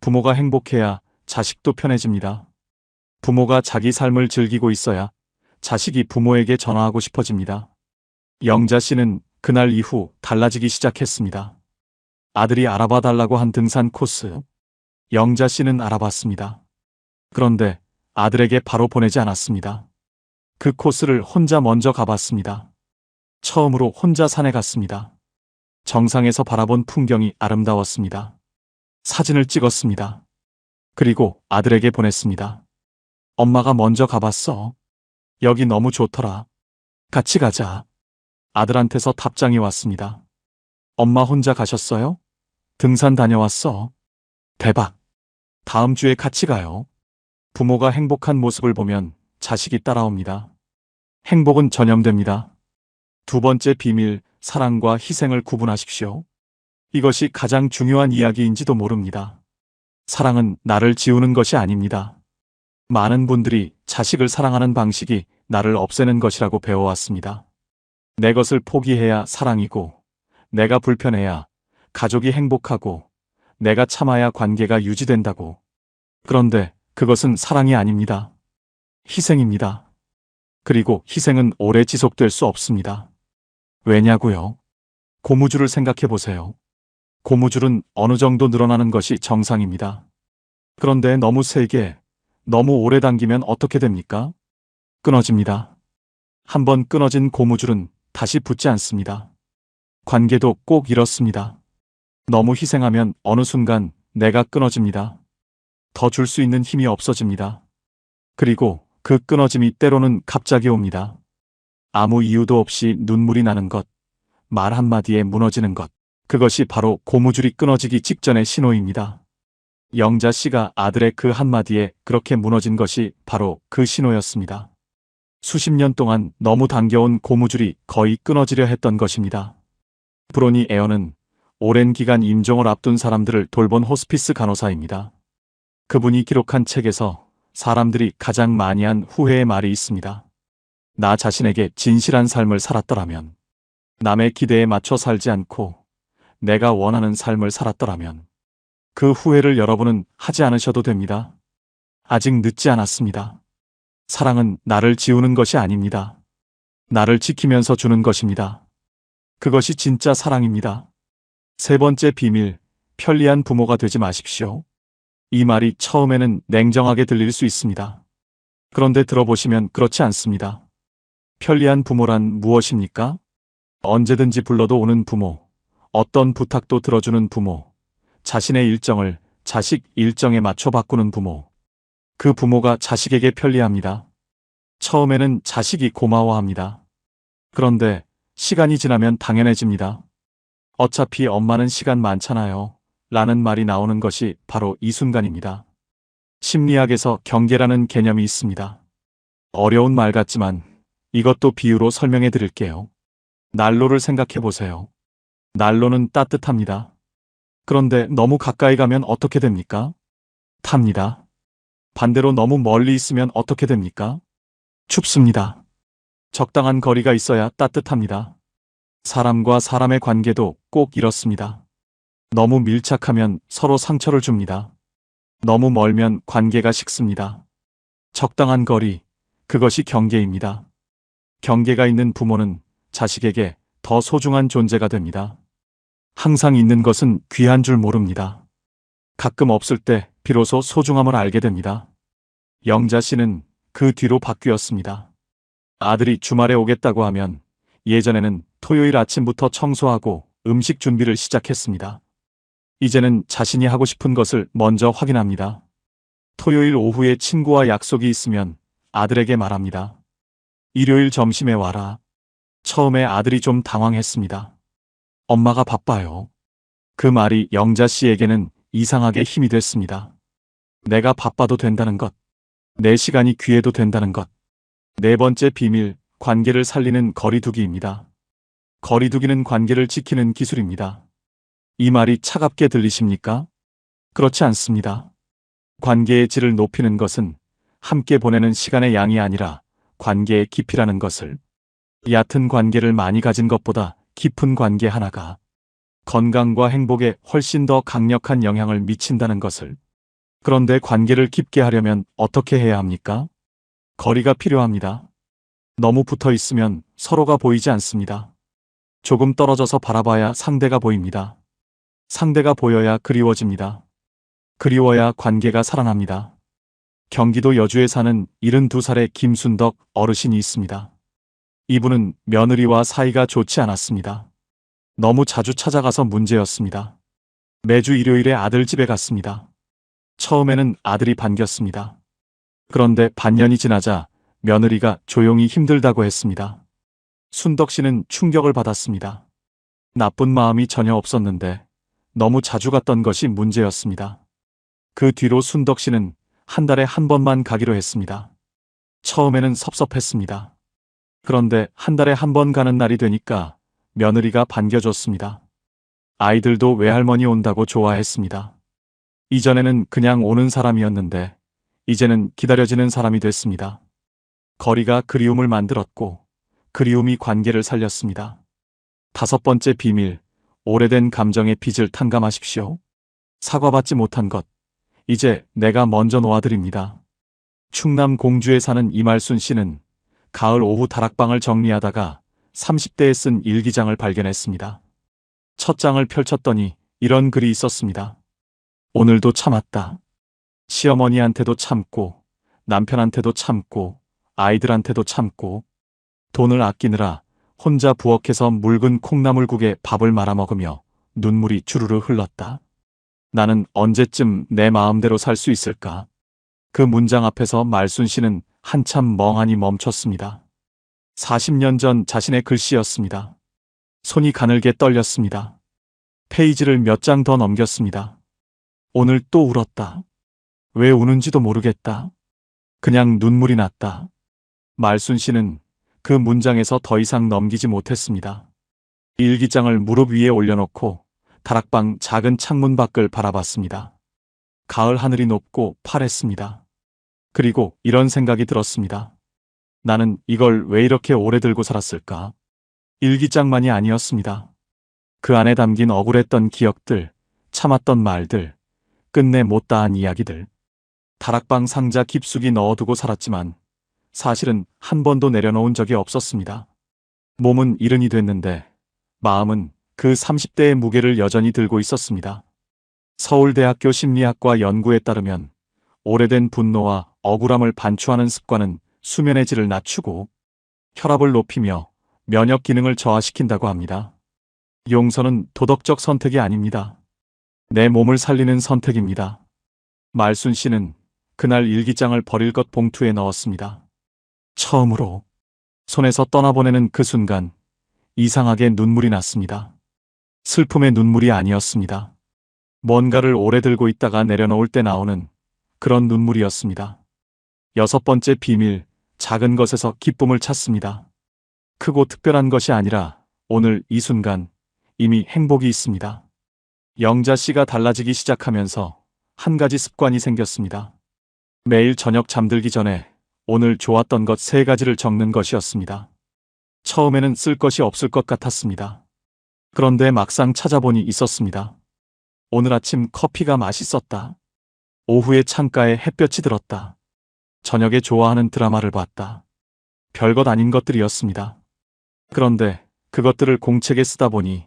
부모가 행복해야 자식도 편해집니다. 부모가 자기 삶을 즐기고 있어야 자식이 부모에게 전화하고 싶어집니다. 영자 씨는 그날 이후 달라지기 시작했습니다. 아들이 알아봐 달라고 한 등산 코스. 영자 씨는 알아봤습니다. 그런데 아들에게 바로 보내지 않았습니다. 그 코스를 혼자 먼저 가봤습니다. 처음으로 혼자 산에 갔습니다. 정상에서 바라본 풍경이 아름다웠습니다. 사진을 찍었습니다. 그리고 아들에게 보냈습니다. 엄마가 먼저 가봤어. 여기 너무 좋더라. 같이 가자. 아들한테서 답장이 왔습니다. 엄마 혼자 가셨어요? 등산 다녀왔어. 대박. 다음 주에 같이 가요. 부모가 행복한 모습을 보면 자식이 따라옵니다. 행복은 전염됩니다. 두 번째 비밀, 사랑과 희생을 구분하십시오. 이것이 가장 중요한 이야기인지도 모릅니다. 사랑은 나를 지우는 것이 아닙니다. 많은 분들이 자식을 사랑하는 방식이 나를 없애는 것이라고 배워왔습니다. 내 것을 포기해야 사랑이고, 내가 불편해야 가족이 행복하고, 내가 참아야 관계가 유지된다고. 그런데 그것은 사랑이 아닙니다. 희생입니다. 그리고 희생은 오래 지속될 수 없습니다. 왜냐고요? 고무줄을 생각해 보세요. 고무줄은 어느 정도 늘어나는 것이 정상입니다. 그런데 너무 세게, 너무 오래 당기면 어떻게 됩니까? 끊어집니다. 한번 끊어진 고무줄은 다시 붙지 않습니다. 관계도 꼭 이렇습니다. 너무 희생하면 어느 순간 내가 끊어집니다. 더 줄 수 있는 힘이 없어집니다. 그리고 그 끊어짐이 때로는 갑자기 옵니다. 아무 이유도 없이 눈물이 나는 것, 말 한마디에 무너지는 것, 그것이 바로 고무줄이 끊어지기 직전의 신호입니다. 영자 씨가 아들의 그 한마디에 그렇게 무너진 것이 바로 그 신호였습니다. 수십 년 동안 너무 당겨온 고무줄이 거의 끊어지려 했던 것입니다. 브로니 에어는 오랜 기간 임종을 앞둔 사람들을 돌본 호스피스 간호사입니다. 그분이 기록한 책에서 사람들이 가장 많이 한 후회의 말이 있습니다. 나 자신에게 진실한 삶을 살았더라면, 남의 기대에 맞춰 살지 않고 내가 원하는 삶을 살았더라면, 그 후회를 여러분은 하지 않으셔도 됩니다. 아직 늦지 않았습니다. 사랑은 나를 지우는 것이 아닙니다. 나를 지키면서 주는 것입니다. 그것이 진짜 사랑입니다. 세 번째 비밀, 편리한 부모가 되지 마십시오. 이 말이 처음에는 냉정하게 들릴 수 있습니다. 그런데 들어보시면 그렇지 않습니다. 편리한 부모란 무엇입니까? 언제든지 불러도 오는 부모, 어떤 부탁도 들어주는 부모, 자신의 일정을 자식 일정에 맞춰 바꾸는 부모. 그 부모가 자식에게 편리합니다. 처음에는 자식이 고마워합니다. 그런데 시간이 지나면 당연해집니다. 어차피 엄마는 시간 많잖아요. 라는 말이 나오는 것이 바로 이 순간입니다. 심리학에서 경계라는 개념이 있습니다. 어려운 말 같지만 이것도 비유로 설명해 드릴게요. 난로를 생각해 보세요. 난로는 따뜻합니다. 그런데 너무 가까이 가면 어떻게 됩니까? 탑니다. 반대로 너무 멀리 있으면 어떻게 됩니까? 춥습니다. 적당한 거리가 있어야 따뜻합니다. 사람과 사람의 관계도 꼭 이렇습니다. 너무 밀착하면 서로 상처를 줍니다. 너무 멀면 관계가 식습니다. 적당한 거리, 그것이 경계입니다. 경계가 있는 부모는 자식에게 더 소중한 존재가 됩니다. 항상 있는 것은 귀한 줄 모릅니다. 가끔 없을 때 비로소 소중함을 알게 됩니다. 영자 씨는 그 뒤로 바뀌었습니다. 아들이 주말에 오겠다고 하면 예전에는 토요일 아침부터 청소하고 음식 준비를 시작했습니다. 이제는 자신이 하고 싶은 것을 먼저 확인합니다. 토요일 오후에 친구와 약속이 있으면 아들에게 말합니다. 일요일 점심에 와라. 처음에 아들이 좀 당황했습니다. 엄마가 바빠요. 그 말이 영자 씨에게는 이상하게 힘이 됐습니다. 내가 바빠도 된다는 것. 내 시간이 귀해도 된다는 것. 네 번째 비밀, 관계를 살리는 거리두기입니다. 거리두기는 관계를 지키는 기술입니다. 이 말이 차갑게 들리십니까? 그렇지 않습니다. 관계의 질을 높이는 것은 함께 보내는 시간의 양이 아니라 관계의 깊이라는 것을, 얕은 관계를 많이 가진 것보다 깊은 관계 하나가 건강과 행복에 훨씬 더 강력한 영향을 미친다는 것을. 그런데 관계를 깊게 하려면 어떻게 해야 합니까? 거리가 필요합니다. 너무 붙어 있으면 서로가 보이지 않습니다. 조금 떨어져서 바라봐야 상대가 보입니다. 상대가 보여야 그리워집니다. 그리워야 관계가 살아납니다. 경기도 여주에 사는 72살의 김순덕 어르신이 있습니다. 이분은 며느리와 사이가 좋지 않았습니다. 너무 자주 찾아가서 문제였습니다. 매주 일요일에 아들 집에 갔습니다. 처음에는 아들이 반겼습니다. 그런데 반년이 지나자 며느리가 조용히 힘들다고 했습니다. 순덕 씨는 충격을 받았습니다. 나쁜 마음이 전혀 없었는데 너무 자주 갔던 것이 문제였습니다. 그 뒤로 순덕 씨는 한 달에 한 번만 가기로 했습니다. 처음에는 섭섭했습니다. 그런데 한 달에 한 번 가는 날이 되니까 며느리가 반겨줬습니다. 아이들도 외할머니 온다고 좋아했습니다. 이전에는 그냥 오는 사람이었는데 이제는 기다려지는 사람이 됐습니다. 거리가 그리움을 만들었고 그리움이 관계를 살렸습니다. 5번째 비밀, 오래된 감정의 빚을 탕감하십시오. 사과받지 못한 것, 이제 내가 먼저 놓아드립니다. 충남 공주에 사는 이말순 씨는 가을 오후 다락방을 정리하다가 30대에 쓴 일기장을 발견했습니다. 첫 장을 펼쳤더니 이런 글이 있었습니다. 오늘도 참았다. 시어머니한테도 참고, 남편한테도 참고, 아이들한테도 참고, 돈을 아끼느라 혼자 부엌에서 묽은 콩나물국에 밥을 말아 먹으며 눈물이 주르르 흘렀다. 나는 언제쯤 내 마음대로 살 수 있을까? 그 문장 앞에서 말순 씨는 한참 멍하니 멈췄습니다. 40년 전 자신의 글씨였습니다. 손이 가늘게 떨렸습니다. 페이지를 몇 장 더 넘겼습니다. 오늘 또 울었다. 왜 우는지도 모르겠다. 그냥 눈물이 났다. 말순 씨는 그 문장에서 더 이상 넘기지 못했습니다. 일기장을 무릎 위에 올려놓고 다락방 작은 창문 밖을 바라봤습니다. 가을 하늘이 높고 파랬습니다. 그리고 이런 생각이 들었습니다. 나는 이걸 왜 이렇게 오래 들고 살았을까? 일기장만이 아니었습니다. 그 안에 담긴 억울했던 기억들, 참았던 말들, 끝내 못다한 이야기들. 다락방 상자 깊숙이 넣어두고 살았지만 사실은 한 번도 내려놓은 적이 없었습니다. 몸은 이른이 됐는데 마음은 그 30대의 무게를 여전히 들고 있었습니다. 서울대학교 심리학과 연구에 따르면 오래된 분노와 억울함을 반추하는 습관은 수면의 질을 낮추고 혈압을 높이며 면역 기능을 저하시킨다고 합니다. 용서는 도덕적 선택이 아닙니다. 내 몸을 살리는 선택입니다. 말순 씨는 그날 일기장을 버릴 것 봉투에 넣었습니다. 처음으로 손에서 떠나보내는 그 순간 이상하게 눈물이 났습니다. 슬픔의 눈물이 아니었습니다. 뭔가를 오래 들고 있다가 내려놓을 때 나오는 그런 눈물이었습니다. 6번째 비밀, 작은 것에서 기쁨을 찾습니다. 크고 특별한 것이 아니라 오늘 이 순간 이미 행복이 있습니다. 영자 씨가 달라지기 시작하면서 한 가지 습관이 생겼습니다. 매일 저녁 잠들기 전에 오늘 좋았던 것 3가지를 적는 것이었습니다. 처음에는 쓸 것이 없을 것 같았습니다. 그런데 막상 찾아보니 있었습니다. 오늘 아침 커피가 맛있었다. 오후에 창가에 햇볕이 들었다. 저녁에 좋아하는 드라마를 봤다. 별것 아닌 것들이었습니다. 그런데 그것들을 공책에 쓰다 보니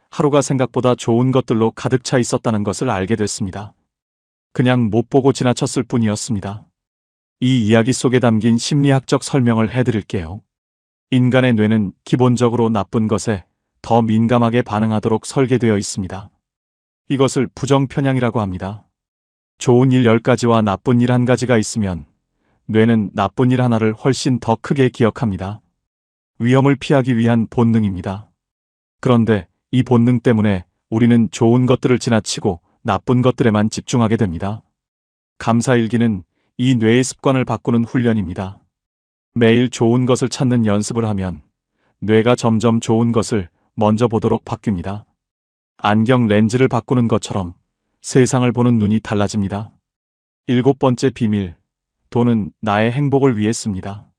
하루가 생각보다 좋은 것들로 가득 차 있었다는 것을 알게 됐습니다. 그냥 못 보고 지나쳤을 뿐이었습니다. 이 이야기 속에 담긴 심리학적 설명을 해드릴게요. 인간의 뇌는 기본적으로 나쁜 것에 더 민감하게 반응하도록 설계되어 있습니다. 이것을 부정편향이라고 합니다. 좋은 일 10가지와 나쁜 일 1가지가 있으면 뇌는 나쁜 일 하나를 훨씬 더 크게 기억합니다. 위험을 피하기 위한 본능입니다. 그런데 이 본능 때문에 우리는 좋은 것들을 지나치고 나쁜 것들에만 집중하게 됩니다. 감사일기는 이 뇌의 습관을 바꾸는 훈련입니다. 매일 좋은 것을 찾는 연습을 하면 뇌가 점점 좋은 것을 먼저 보도록 바뀝니다. 안경 렌즈를 바꾸는 것처럼 세상을 보는 눈이 달라집니다. 일곱 번째 비밀. 돈은 나의 행복을 위해 씁니다.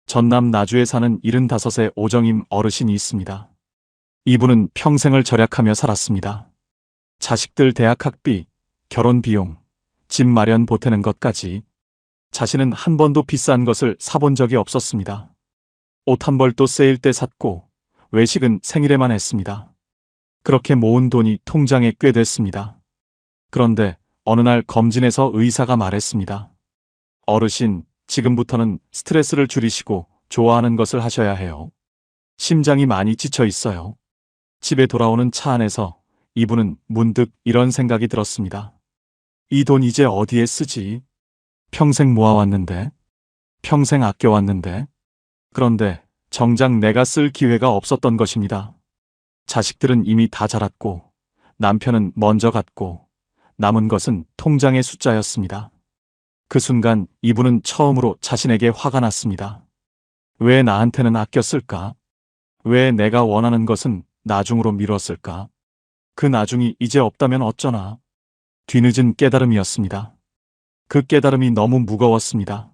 전남 나주에 사는 75세 오정임 어르신이 있습니다. 이분은 평생을 절약하며 살았습니다. 자식들 대학 학비, 결혼 비용, 집 마련 보태는 것까지. 자신은 한 번도 비싼 것을 사본 적이 없었습니다. 옷 한 벌도 세일 때 샀고 외식은 생일에만 했습니다. 그렇게 모은 돈이 통장에 꽤 됐습니다. 그런데 어느 날 검진에서 의사가 말했습니다. 어르신, 지금부터는 스트레스를 줄이시고 좋아하는 것을 하셔야 해요. 심장이 많이 지쳐 있어요. 집에 돌아오는 차 안에서 이분은 문득 이런 생각이 들었습니다. 이 돈 이제 어디에 쓰지? 평생 모아왔는데, 평생 아껴왔는데. 그런데 정작 내가 쓸 기회가 없었던 것입니다. 자식들은 이미 다 자랐고, 남편은 먼저 갔고, 남은 것은 통장의 숫자였습니다. 그 순간 이분은 처음으로 자신에게 화가 났습니다. 왜 나한테는 아꼈을까? 왜 내가 원하는 것은 나중으로 미뤘을까? 그 나중이 이제 없다면 어쩌나? 뒤늦은 깨달음이었습니다. 그 깨달음이 너무 무거웠습니다.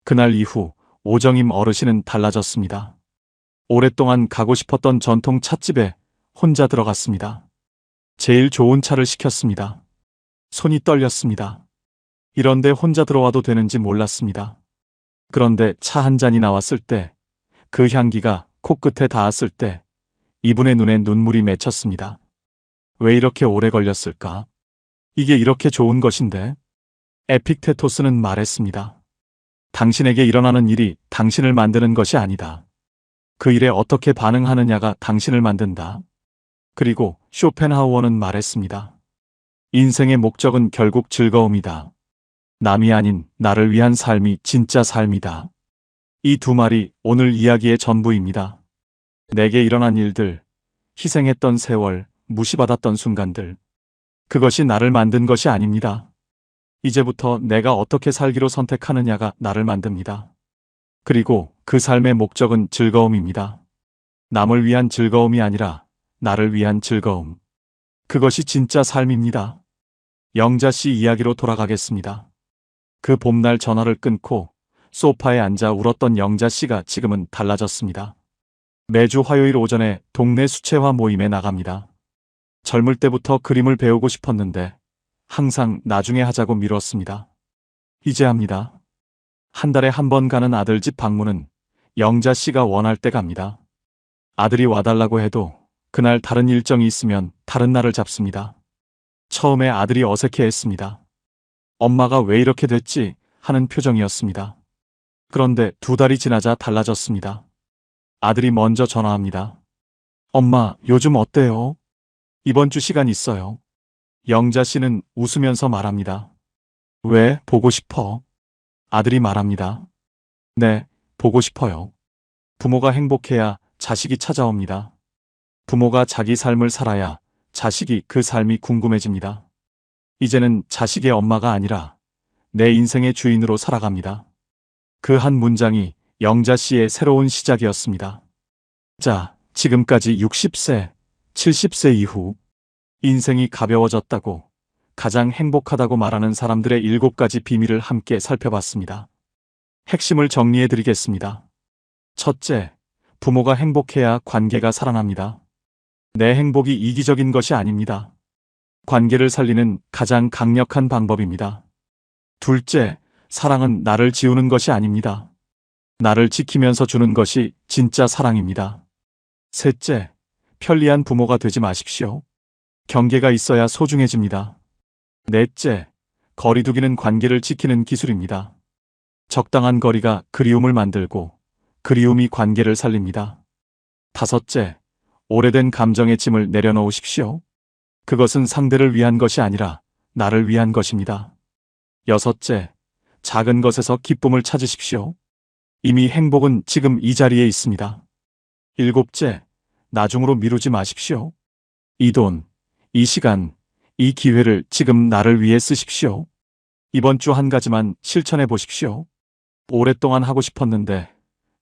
그날 이후 오정임 어르신은 달라졌습니다. 오랫동안 가고 싶었던 전통 찻집에 혼자 들어갔습니다. 제일 좋은 차를 시켰습니다. 손이 떨렸습니다. 이런데 혼자 들어와도 되는지 몰랐습니다. 그런데 차 한 잔이 나왔을 때, 그 향기가 코끝에 닿았을 때 이분의 눈에 눈물이 맺혔습니다. 왜 이렇게 오래 걸렸을까? 이게 이렇게 좋은 것인데? 에픽테토스는 말했습니다. 당신에게 일어나는 일이 당신을 만드는 것이 아니다. 그 일에 어떻게 반응하느냐가 당신을 만든다. 그리고 쇼펜하우어는 말했습니다. 인생의 목적은 결국 즐거움이다. 남이 아닌 나를 위한 삶이 진짜 삶이다. 이 두 말이 오늘 이야기의 전부입니다. 내게 일어난 일들, 희생했던 세월, 무시받았던 순간들. 그것이 나를 만든 것이 아닙니다. 이제부터 내가 어떻게 살기로 선택하느냐가 나를 만듭니다. 그리고 그 삶의 목적은 즐거움입니다. 남을 위한 즐거움이 아니라 나를 위한 즐거움. 그것이 진짜 삶입니다. 영자 씨 이야기로 돌아가겠습니다. 그 봄날 전화를 끊고 소파에 앉아 울었던 영자 씨가 지금은 달라졌습니다. 매주 화요일 오전에 동네 수채화 모임에 나갑니다. 젊을 때부터 그림을 배우고 싶었는데 항상 나중에 하자고 미뤘습니다. 이제 합니다. 한 달에 한 번 가는 아들 집 방문은 영자 씨가 원할 때 갑니다. 아들이 와달라고 해도 그날 다른 일정이 있으면 다른 날을 잡습니다. 처음에 아들이 어색해했습니다. 엄마가 왜 이렇게 됐지? 하는 표정이었습니다. 그런데 2달이 지나자 달라졌습니다. 아들이 먼저 전화합니다. 엄마, 요즘 어때요? 이번 주 시간 있어요. 영자 씨는 웃으면서 말합니다. 왜? 보고 싶어? 아들이 말합니다. 네, 보고 싶어요. 부모가 행복해야 자식이 찾아옵니다. 부모가 자기 삶을 살아야 자식이 그 삶이 궁금해집니다. 이제는 자식의 엄마가 아니라 내 인생의 주인으로 살아갑니다. 그 한 문장이 영자 씨의 새로운 시작이었습니다. 자, 지금까지 60세, 70세 이후 인생이 가벼워졌다고, 가장 행복하다고 말하는 사람들의 7가지 비밀을 함께 살펴봤습니다. 핵심을 정리해드리겠습니다. 첫째, 부모가 행복해야 관계가 살아납니다. 내 행복이 이기적인 것이 아닙니다. 관계를 살리는 가장 강력한 방법입니다. 둘째, 사랑은 나를 지우는 것이 아닙니다. 나를 지키면서 주는 것이 진짜 사랑입니다. 셋째, 편리한 부모가 되지 마십시오. 경계가 있어야 소중해집니다. 넷째, 거리두기는 관계를 지키는 기술입니다. 적당한 거리가 그리움을 만들고 그리움이 관계를 살립니다. 다섯째, 오래된 감정의 짐을 내려놓으십시오. 그것은 상대를 위한 것이 아니라 나를 위한 것입니다. 여섯째, 작은 것에서 기쁨을 찾으십시오. 이미 행복은 지금 이 자리에 있습니다. 일곱째, 나중으로 미루지 마십시오. 이 돈, 이 시간, 이 기회를 지금 나를 위해 쓰십시오. 이번 주 한 가지만 실천해 보십시오. 오랫동안 하고 싶었는데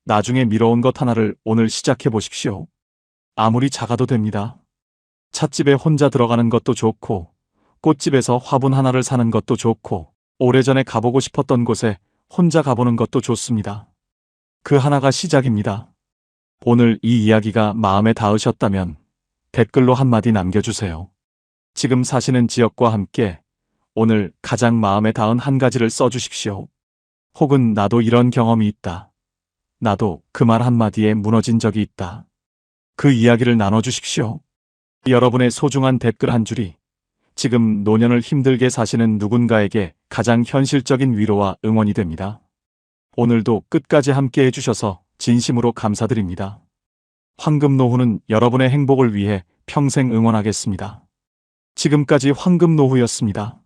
나중에 미뤄온 것 하나를 오늘 시작해 보십시오. 아무리 작아도 됩니다. 찻집에 혼자 들어가는 것도 좋고, 꽃집에서 화분 하나를 사는 것도 좋고, 오래전에 가보고 싶었던 곳에 혼자 가보는 것도 좋습니다. 그 하나가 시작입니다. 오늘 이 이야기가 마음에 닿으셨다면 댓글로 한마디 남겨주세요. 지금 사시는 지역과 함께 오늘 가장 마음에 닿은 한 가지를 써주십시오. 혹은 나도 이런 경험이 있다. 나도 그 말 한마디에 무너진 적이 있다. 그 이야기를 나눠주십시오. 여러분의 소중한 댓글 한 줄이 지금 노년을 힘들게 사시는 누군가에게 가장 현실적인 위로와 응원이 됩니다. 오늘도 끝까지 함께 해주셔서 진심으로 감사드립니다. 황금노후는 여러분의 행복을 위해 평생 응원하겠습니다. 지금까지 황금노후였습니다.